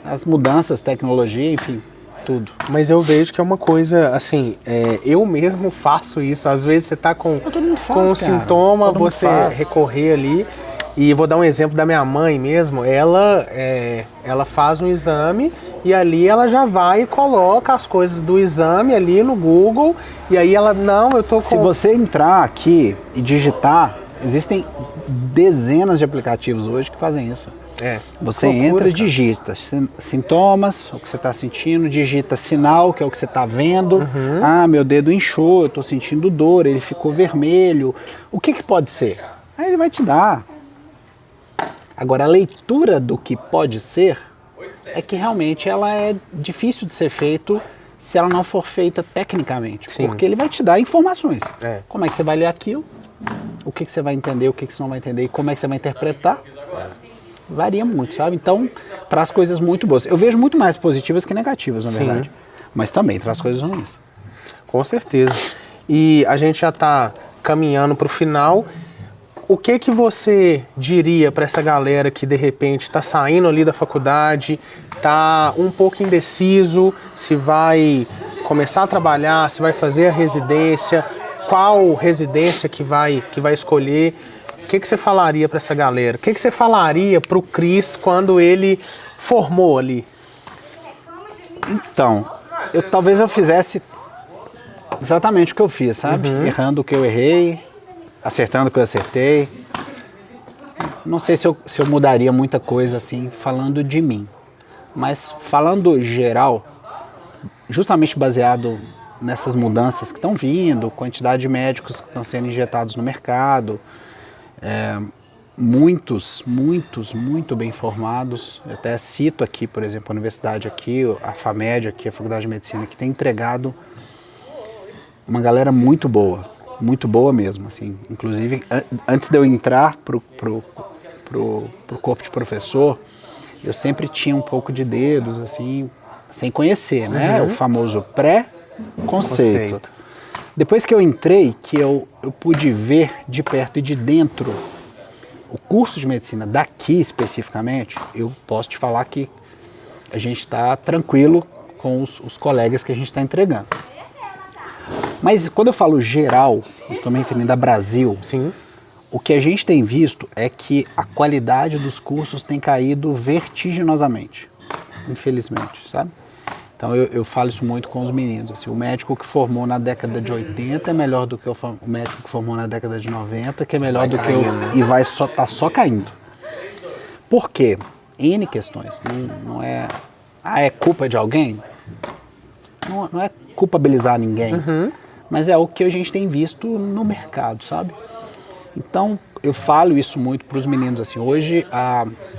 as mudanças, tecnologia, enfim, tudo. Mas eu vejo que é uma coisa, assim, eu mesmo faço isso. Às vezes você tá com um sintoma, você recorrer ali. E vou dar um exemplo da minha mãe mesmo. Ela faz um exame e ali ela já vai e coloca as coisas do exame ali no Google. E aí ela, não, eu tô com... Se você entrar aqui e digitar, existem dezenas de aplicativos hoje que fazem isso. Você entra e digita sintomas, o que você está sentindo, digita sinal, que é o que você está vendo. Ah, meu dedo inchou, eu estou sentindo dor, ele ficou vermelho. O que pode ser? Aí ele vai te dar. Agora, a leitura do que pode ser é que realmente ela é difícil de ser feita se ela não for feita tecnicamente. Porque ele vai te dar informações. Como é que você vai ler aquilo, o que você vai entender, o que você não vai entender e como é que você vai interpretar. Varia muito, sabe? Então, traz coisas muito boas. Eu vejo muito mais positivas que negativas, na verdade. Mas também traz coisas ruins. Com certeza. E a gente já está caminhando para o final. O que você diria para essa galera que, de repente, está saindo ali da faculdade, está um pouco indeciso, se vai começar a trabalhar, se vai fazer a residência, qual residência que vai escolher? O que você falaria para essa galera? O que você falaria para o Cris quando ele formou ali? Então, talvez eu fizesse exatamente o que eu fiz, sabe? Errando o que eu errei, acertando o que eu acertei. Não sei se eu mudaria muita coisa assim, falando de mim. Mas falando geral, justamente baseado nessas mudanças que estão vindo, quantidade de médicos que estão sendo injetados no mercado, muitos muito bem formados. Eu até cito aqui, por exemplo, a universidade aqui, a FAMED aqui, a Faculdade de Medicina, que tem entregado uma galera muito boa mesmo, assim. Inclusive, antes de eu entrar pro corpo de professor, eu sempre tinha um pouco de dedos, assim, sem conhecer, né? O famoso pré-conceito. Depois que eu entrei, que eu pude ver de perto e de dentro o curso de medicina daqui especificamente, eu posso te falar que a gente está tranquilo com os colegas que a gente está entregando. Mas quando eu falo geral, eu estou me referindo a Brasil, o que a gente tem visto é que a qualidade dos cursos tem caído vertiginosamente. infelizmente, sabe? Então eu falo isso muito com os meninos, assim, o médico que formou na década de 80 é melhor do que o médico que formou na década de 90, que é melhor do que e vai tá só caindo. Por quê? N questões, não é... é culpa de alguém? Não é culpabilizar ninguém, mas é o que a gente tem visto no mercado, sabe? Então, eu falo isso muito para os meninos, assim, hoje,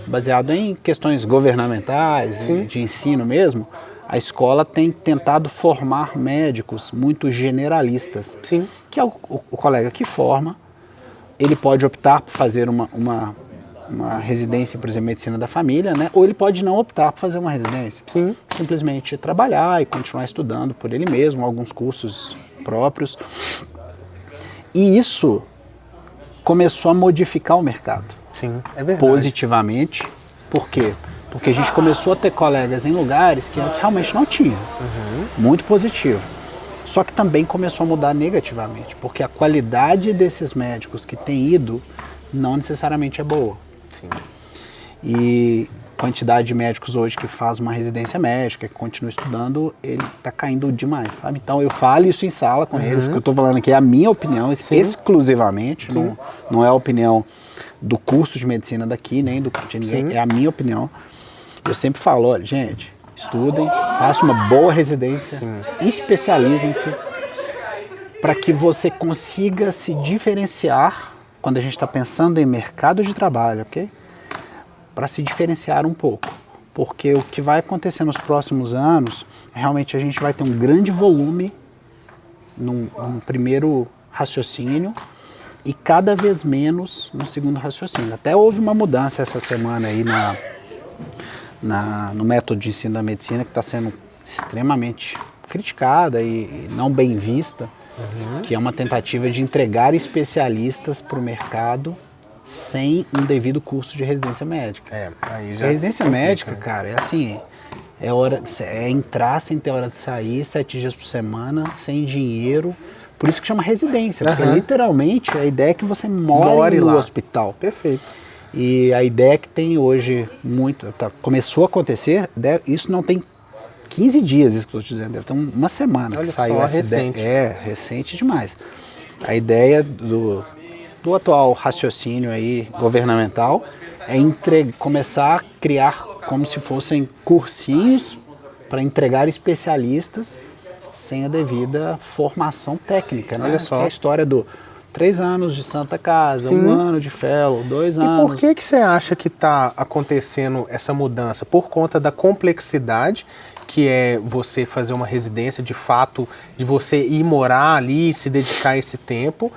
baseado em questões governamentais, de ensino mesmo, a escola tem tentado formar médicos muito generalistas, que é o colega que forma, ele pode optar por fazer uma residência, por exemplo, medicina da família, né? Ou ele pode não optar por fazer uma residência. Simplesmente trabalhar e continuar estudando por ele mesmo, alguns cursos próprios. E isso começou a modificar o mercado. Sim, é verdade. Positivamente. Por quê? Porque a gente começou a ter colegas em lugares que antes realmente não tinha. Muito positivo. Só que também começou a mudar negativamente, porque a qualidade desses médicos que têm ido não necessariamente é boa. E a quantidade de médicos hoje que faz uma residência médica, que continua estudando, ele está caindo demais, sabe? Então eu falo isso em sala com eles, que eu estou falando aqui é a minha opinião, exclusivamente, não é a opinião do curso de medicina daqui, nem de ninguém, é a minha opinião. Eu sempre falo, olha, gente, estudem, façam uma boa residência, especializem-se, para que você consiga se diferenciar quando a gente está pensando em mercado de trabalho, ok? Para se diferenciar um pouco. Porque o que vai acontecer nos próximos anos, realmente a gente vai ter um grande volume num primeiro raciocínio e cada vez menos no segundo raciocínio. Até houve uma mudança essa semana aí no método de ensino da medicina, que está sendo extremamente criticada e não bem vista, que é uma tentativa de entregar especialistas para o mercado sem um devido curso de residência médica. Residência médica, cara, é assim, é entrar sem ter hora de sair, 7 dias por semana, sem dinheiro. Por isso que chama residência, porque literalmente a ideia é que você more no hospital. Perfeito. E a ideia que tem hoje começou a acontecer, isso não tem 15 dias, isso que eu estou dizendo, deve ter uma semana que saiu essa recente. ideia. Recente demais. A ideia do atual raciocínio aí governamental é começar a criar como se fossem cursinhos para entregar especialistas sem a devida formação técnica, né? Olha só. Que é a história do 3 anos de Santa Casa, 1 ano de fellow, 2 anos. E por que você acha que está acontecendo essa mudança? Por conta da complexidade, que é você fazer uma residência, de fato, de você ir morar ali, se dedicar a esse tempo,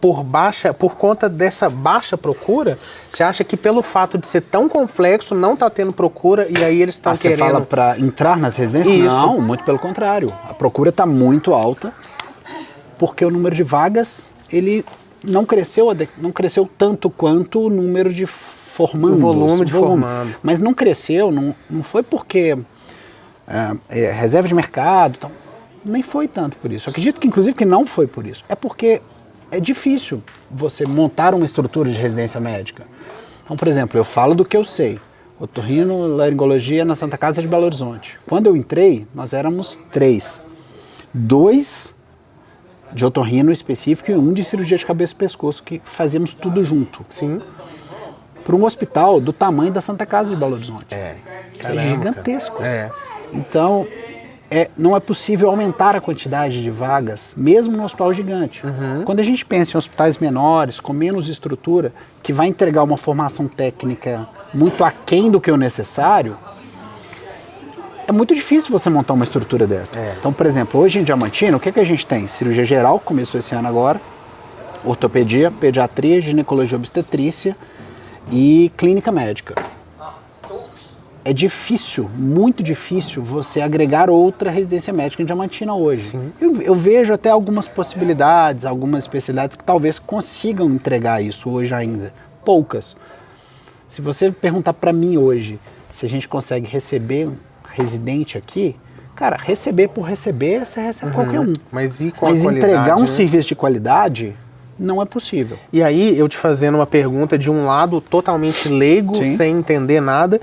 por conta dessa baixa procura, você acha que pelo fato de ser tão complexo, não está tendo procura e aí eles estão querendo... Você fala para entrar nas residências? Isso. Não, muito pelo contrário. A procura está muito alta, porque o número de vagas, ele não cresceu tanto quanto o número de formandos. O volume de formando. Mas não cresceu, não foi porque reserva de mercado, então, nem foi tanto por isso. Eu acredito que, inclusive, que não foi por isso. É porque é difícil você montar uma estrutura de residência médica. Então, por exemplo, eu falo do que eu sei. Otorrinolaringologia na Santa Casa de Belo Horizonte. Quando eu entrei, nós éramos 3. 2 de otorrino específico e 1 de cirurgia de cabeça e pescoço, que fazíamos tudo junto. Para um hospital do tamanho da Santa Casa de Belo Horizonte. É gigantesco. Então, não é possível aumentar a quantidade de vagas, mesmo no hospital gigante. Quando a gente pensa em hospitais menores, com menos estrutura, que vai entregar uma formação técnica muito aquém do que o necessário, é muito difícil você montar uma estrutura dessa. Então, por exemplo, hoje em Diamantina, o que a gente tem? Cirurgia geral, começou esse ano agora, ortopedia, pediatria, ginecologia obstetrícia e clínica médica. É difícil, muito difícil, você agregar outra residência médica em Diamantina hoje. Eu vejo até algumas possibilidades, algumas especialidades que talvez consigam entregar isso hoje ainda. Poucas. Se você perguntar para mim hoje se a gente consegue receber um residente aqui, cara, receber por receber, você recebe qualquer um. Mas e com a qualidade, entregar um serviço de qualidade não é possível. E aí, eu te fazendo uma pergunta de um lado totalmente leigo, sem entender nada,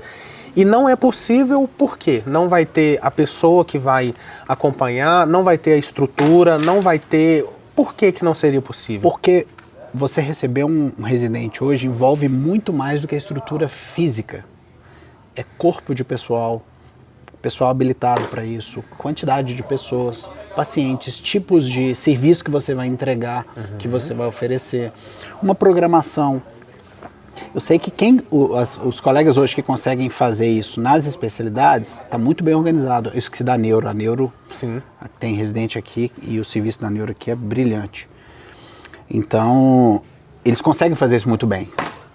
E não é possível por quê? Não vai ter a pessoa que vai acompanhar, não vai ter a estrutura, não vai ter... Por que que não seria possível? Porque você receber um residente hoje envolve muito mais do que a estrutura física. É corpo de pessoal, pessoal habilitado para isso, quantidade de pessoas, pacientes, tipos de serviço que você vai entregar, que você vai oferecer, uma programação. Eu sei que os colegas hoje que conseguem fazer isso nas especialidades, está muito bem organizado. Eu esqueci da Neuro. A Neuro Sim. tem residente aqui e o serviço da Neuro aqui é brilhante. Então, eles conseguem fazer isso muito bem.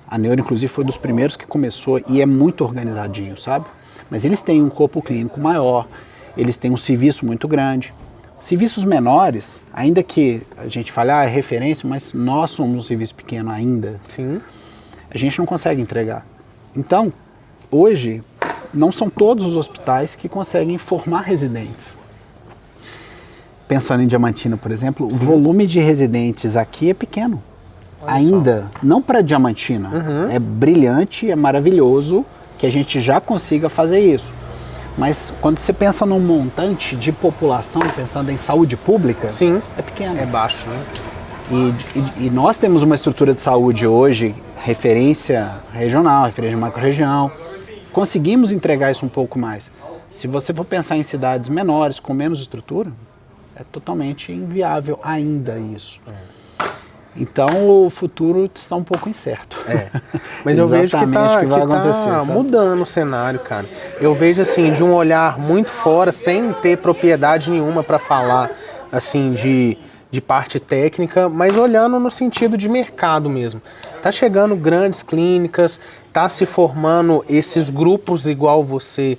A Neuro, inclusive, foi dos primeiros que começou e é muito organizadinho, sabe? Mas eles têm um corpo clínico maior, eles têm um serviço muito grande. Serviços menores, ainda que a gente fale, é referência, mas nós somos um serviço pequeno ainda. Sim. A gente não consegue entregar. Então, hoje, não são todos os hospitais que conseguem formar residentes. Pensando em Diamantina, por exemplo, o volume de residentes aqui é pequeno. Olha ainda, só. Não para Diamantina. É brilhante, é maravilhoso que a gente já consiga fazer isso. Mas quando você pensa num montante de população, pensando em saúde pública, sim, é pequeno. É baixo, né? E nós temos uma estrutura de saúde hoje, referência regional, referência de macro-região. Conseguimos entregar isso um pouco mais. Se você for pensar em cidades menores, com menos estrutura, é totalmente inviável ainda isso. Então o futuro está um pouco incerto. Mas eu vejo que tá mudando o cenário, cara. Eu vejo assim, de um olhar muito fora, sem ter propriedade nenhuma para falar assim de parte técnica, mas olhando no sentido de mercado mesmo. Tá chegando grandes clínicas, tá se formando esses grupos igual você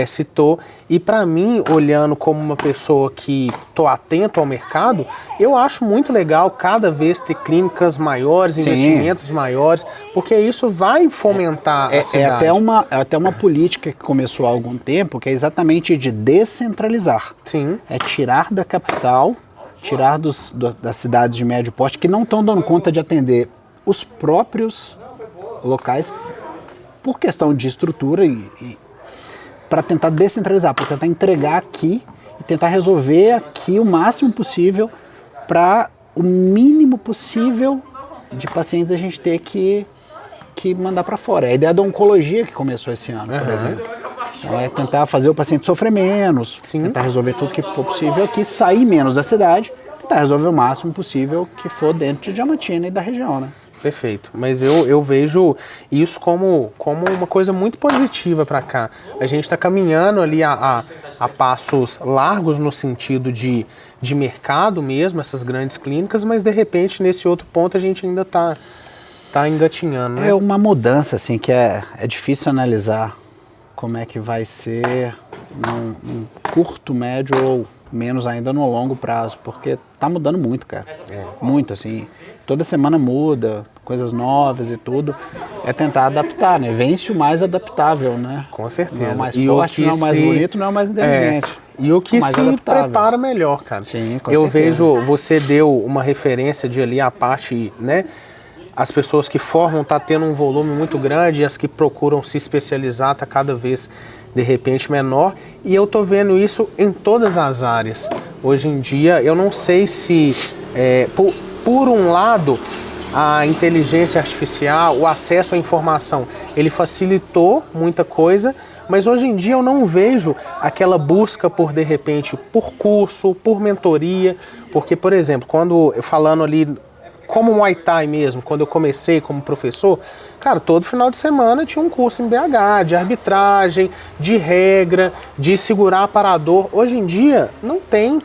citou, e para mim, olhando como uma pessoa que tô atento ao mercado, eu acho muito legal cada vez ter clínicas maiores, sim, investimentos maiores, porque isso vai fomentar a cidade. É até uma política que começou há algum tempo, que é exatamente de descentralizar. Sim. É tirar da capital, tirar das cidades de médio porte que não estão dando conta de atender os próprios locais por questão de estrutura e para tentar descentralizar, para tentar entregar aqui e tentar resolver aqui o máximo possível para o mínimo possível de pacientes a gente ter que mandar para fora. É a ideia da oncologia que começou esse ano, por exemplo. Então é tentar fazer o paciente sofrer menos, sim, tentar resolver tudo que for possível aqui, sair menos da cidade, tentar resolver o máximo possível que for dentro de Diamantina e da região, né? Perfeito, mas eu vejo isso como uma coisa muito positiva para cá. A gente está caminhando ali a passos largos no sentido de mercado mesmo, essas grandes clínicas, mas de repente nesse outro ponto a gente ainda está engatinhando, né? É uma mudança assim que é difícil analisar como é que vai ser num curto, médio ou menos ainda no longo prazo, porque tá mudando muito, cara. Muito, assim. Toda semana muda, coisas novas e tudo. É tentar adaptar, né? Vence o mais adaptável, né? Com certeza. Não é o mais forte, não é o mais bonito, não é o mais inteligente. E o que se prepara melhor, cara. Sim, com eu certeza. Vejo, você deu uma referência de ali a parte, né? As pessoas que formam tá tendo um volume muito grande e as que procuram se especializar tá cada vez, de repente, menor. E eu tô vendo isso em todas as áreas. Hoje em dia, eu não sei se, por um lado, a inteligência artificial, o acesso à informação, ele facilitou muita coisa, mas hoje em dia eu não vejo aquela busca por, de repente, por curso, por mentoria, porque, por exemplo, quando falando ali como Muay Thai mesmo, quando eu comecei como professor, cara, todo final de semana tinha um curso em BH, de arbitragem, de regra, de segurar aparador. Hoje em dia não tem.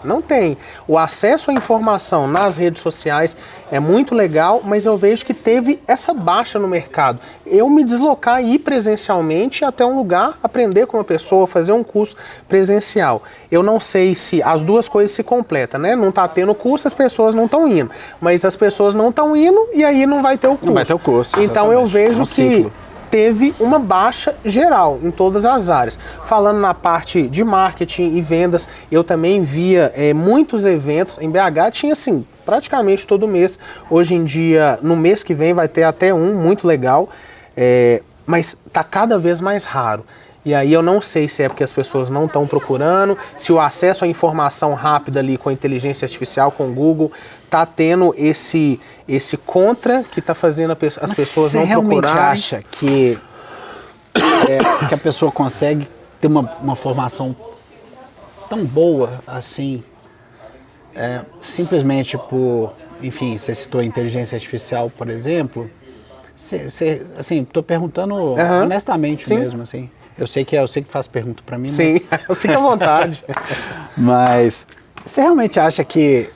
Não tem. O acesso à informação nas redes sociais é muito legal, mas eu vejo que teve essa baixa no mercado. Eu me deslocar e ir presencialmente até um lugar, aprender com uma pessoa, fazer um curso presencial. Eu não sei se as duas coisas se completam, né? Não está tendo curso, as pessoas não estão indo. Mas as pessoas não estão indo e aí não vai ter o curso. Não vai ter o curso, então eu vejo que teve uma baixa geral em todas as áreas. Falando na parte de marketing e vendas, eu também via muitos eventos. Em BH tinha assim, praticamente todo mês. Hoje em dia, no mês que vem, vai ter até um muito legal. mas tá cada vez mais raro. E aí eu não sei se é porque as pessoas não estão procurando, se o acesso à informação rápida ali com a inteligência artificial, com o Google, tá tendo esse contra que tá fazendo as pessoas não procurarem. Você realmente acha que a pessoa consegue ter uma formação tão boa assim, simplesmente por, enfim, você citou a inteligência artificial, por exemplo, assim, tô perguntando honestamente Sim. mesmo, assim. Eu sei que faz pergunta para mim, Sim, mas... fica à vontade. Mas você realmente acha que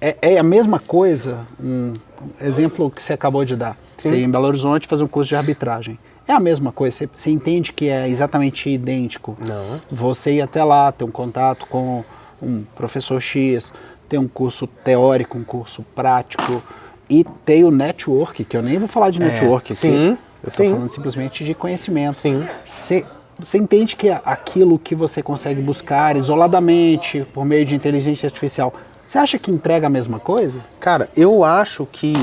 é a mesma coisa, um exemplo que você acabou de dar, Sim. Você ir em Belo Horizonte fazer um curso de arbitragem, é a mesma coisa, você entende que é exatamente idêntico? Não. Você ir até lá, ter um contato com um professor X, ter um curso teórico, um curso prático, e ter o network, que eu nem vou falar de network aqui. Sim. Eu estou falando simplesmente de conhecimento. Sim. Você entende que aquilo que você consegue buscar isoladamente, por meio de inteligência artificial, você acha que entrega a mesma coisa? Cara, eu acho que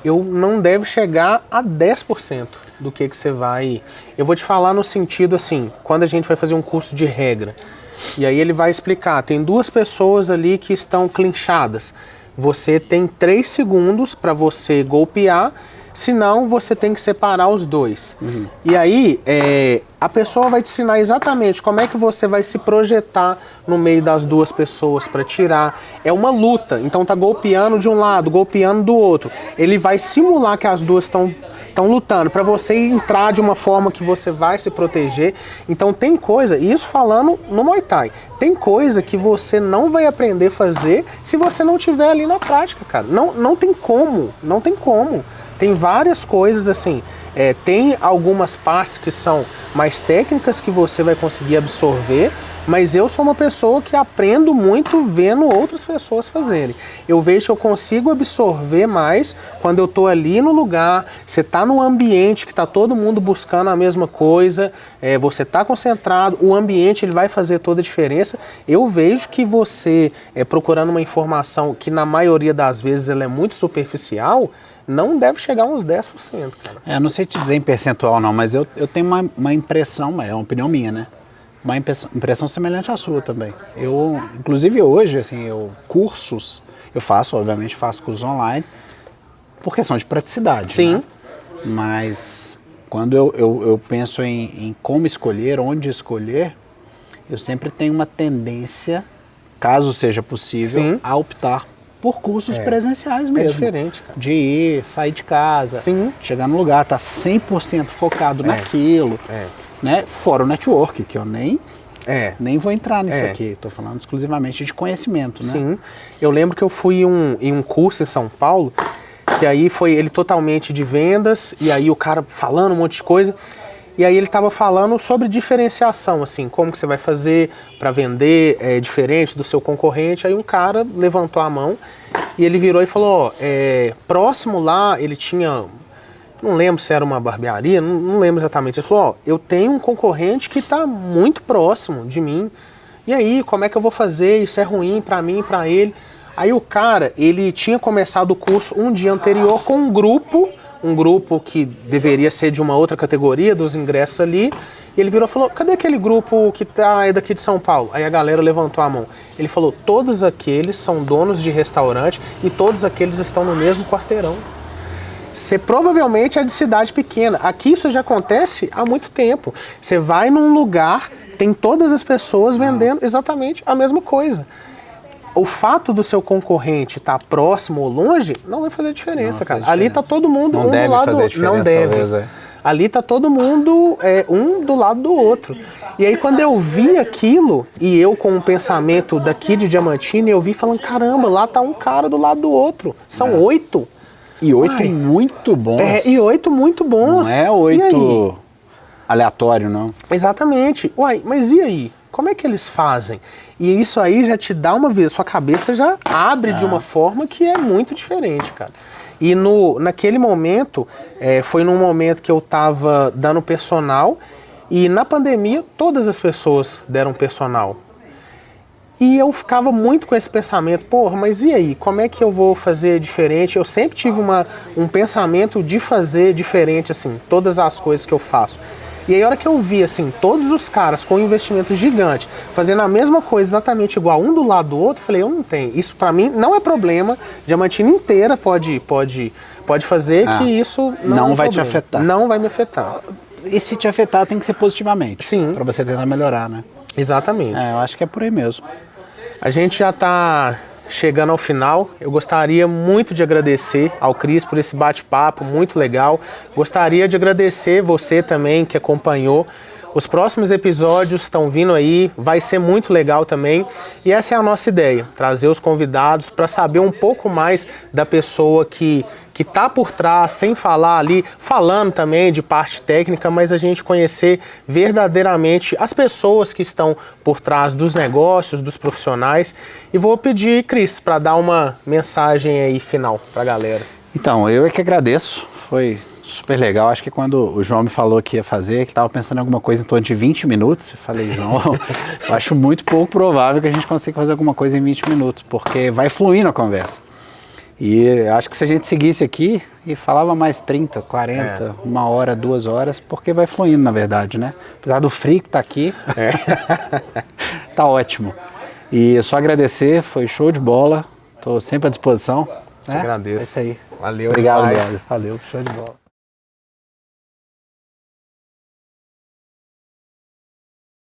eu não deve chegar a 10% do que você vai... Eu vou te falar no sentido assim, quando a gente vai fazer um curso de regra, e aí ele vai explicar, tem duas pessoas ali que estão clinchadas. Você tem 3 segundos para você golpear, senão você tem que separar os dois. Uhum. E aí, a pessoa vai te ensinar exatamente como é que você vai se projetar no meio das duas pessoas para tirar. É uma luta, então tá golpeando de um lado, golpeando do outro. Ele vai simular que as duas estão lutando, para você entrar de uma forma que você vai se proteger. Então tem coisa, isso falando no Muay Thai, tem coisa que você não vai aprender a fazer se você não tiver ali na prática, cara. Não tem como, não tem como. Tem várias coisas assim, tem algumas partes que são mais técnicas que você vai conseguir absorver, mas eu sou uma pessoa que aprendo muito vendo outras pessoas fazerem. Eu vejo que eu consigo absorver mais quando eu tô ali no lugar, você tá num ambiente que tá todo mundo buscando a mesma coisa, você tá concentrado, o ambiente ele vai fazer toda a diferença. Eu vejo que você, procurando uma informação que na maioria das vezes ela é muito superficial, não deve chegar a uns 10%, cara. Não sei te dizer em percentual não, mas eu tenho uma impressão, é uma opinião minha, né? Uma impressão semelhante à sua também. Inclusive hoje, assim, cursos, obviamente faço cursos online, por questão de praticidade. Sim. Né? Mas quando eu penso em como escolher, onde escolher, eu sempre tenho uma tendência, caso seja possível, Sim. a optar por cursos presenciais mesmo. É diferente, cara. De ir, sair de casa, Sim. chegar no lugar, tá 100% focado naquilo. Né? Fora o network, que eu nem vou entrar nisso aqui. Estou falando exclusivamente de conhecimento, né? Sim. Eu lembro que eu fui em um curso em São Paulo, que aí foi ele totalmente de vendas, e aí o cara falando um monte de coisa, e aí ele estava falando sobre diferenciação, assim, como que você vai fazer para vender diferente do seu concorrente. Aí um cara levantou a mão e ele virou e falou, próximo lá, ele tinha, não lembro se era uma barbearia, não lembro exatamente. Ele falou, eu tenho um concorrente que está muito próximo de mim, e aí, como é que eu vou fazer? Isso é ruim para mim e para ele. Aí o cara, ele tinha começado o curso um dia anterior com um grupo que deveria ser de uma outra categoria dos ingressos ali, e ele virou e falou, cadê aquele grupo que é daqui de São Paulo? Aí a galera levantou a mão. Ele falou, todos aqueles são donos de restaurante e todos aqueles estão no mesmo quarteirão. Você provavelmente é de cidade pequena. Aqui isso já acontece há muito tempo. Você vai num lugar, tem todas as pessoas vendendo exatamente a mesma coisa. O fato do seu concorrente estar próximo ou longe não vai fazer diferença, cara. Ali tá todo mundo não um deve do lado fazer do outro. Não deve. Talvez, Ali tá todo mundo um do lado do outro. E aí quando eu vi aquilo, e eu com o pensamento daqui de Diamantina, eu vi falando, caramba, lá tá um cara do lado do outro. São 8. E 8 muito bons. E 8 muito bons. Não é 8 aleatório, não. Exatamente. Uai, mas e aí? Como é que eles fazem? E isso aí já te dá uma vez, sua cabeça já abre de uma forma que é muito diferente, cara. E naquele momento, foi num momento que eu tava dando personal, e na pandemia todas as pessoas deram personal. E eu ficava muito com esse pensamento, porra, mas e aí, como é que eu vou fazer diferente? Eu sempre tive um pensamento de fazer diferente, assim, todas as coisas que eu faço. E aí a hora que eu vi, assim, todos os caras com um investimento gigante, fazendo a mesma coisa exatamente igual, um do lado do outro, eu falei, eu não tenho. Isso pra mim não é problema, Diamantina inteira pode fazer que isso não vai te afetar. Não vai me afetar. E se te afetar, tem que ser positivamente. Sim. Pra você tentar melhorar, né? Exatamente. Eu acho que é por aí mesmo. A gente já está chegando ao final. Eu gostaria muito de agradecer ao Cris por esse bate-papo muito legal. Gostaria de agradecer você também que acompanhou. Os próximos episódios estão vindo aí, vai ser muito legal também. E essa é a nossa ideia, trazer os convidados para saber um pouco mais da pessoa que está por trás, sem falar ali, falando também de parte técnica, mas a gente conhecer verdadeiramente as pessoas que estão por trás dos negócios, dos profissionais. E vou pedir, Cris, para dar uma mensagem aí final para a galera. Então, eu é que agradeço, foi super legal. Acho que quando o João me falou que ia fazer, que estava pensando em alguma coisa em torno de 20 minutos, eu falei, João, eu acho muito pouco provável que a gente consiga fazer alguma coisa em 20 minutos, porque vai fluindo a conversa. E acho que se a gente seguisse aqui e falava mais 30, 40, uma hora, 2 horas, porque vai fluindo, na verdade, né? Apesar do frio que tá aqui, tá ótimo. E só agradecer, foi show de bola, tô sempre à disposição. Agradeço. É isso aí. Valeu. Obrigado, Leandro. Valeu, show de bola.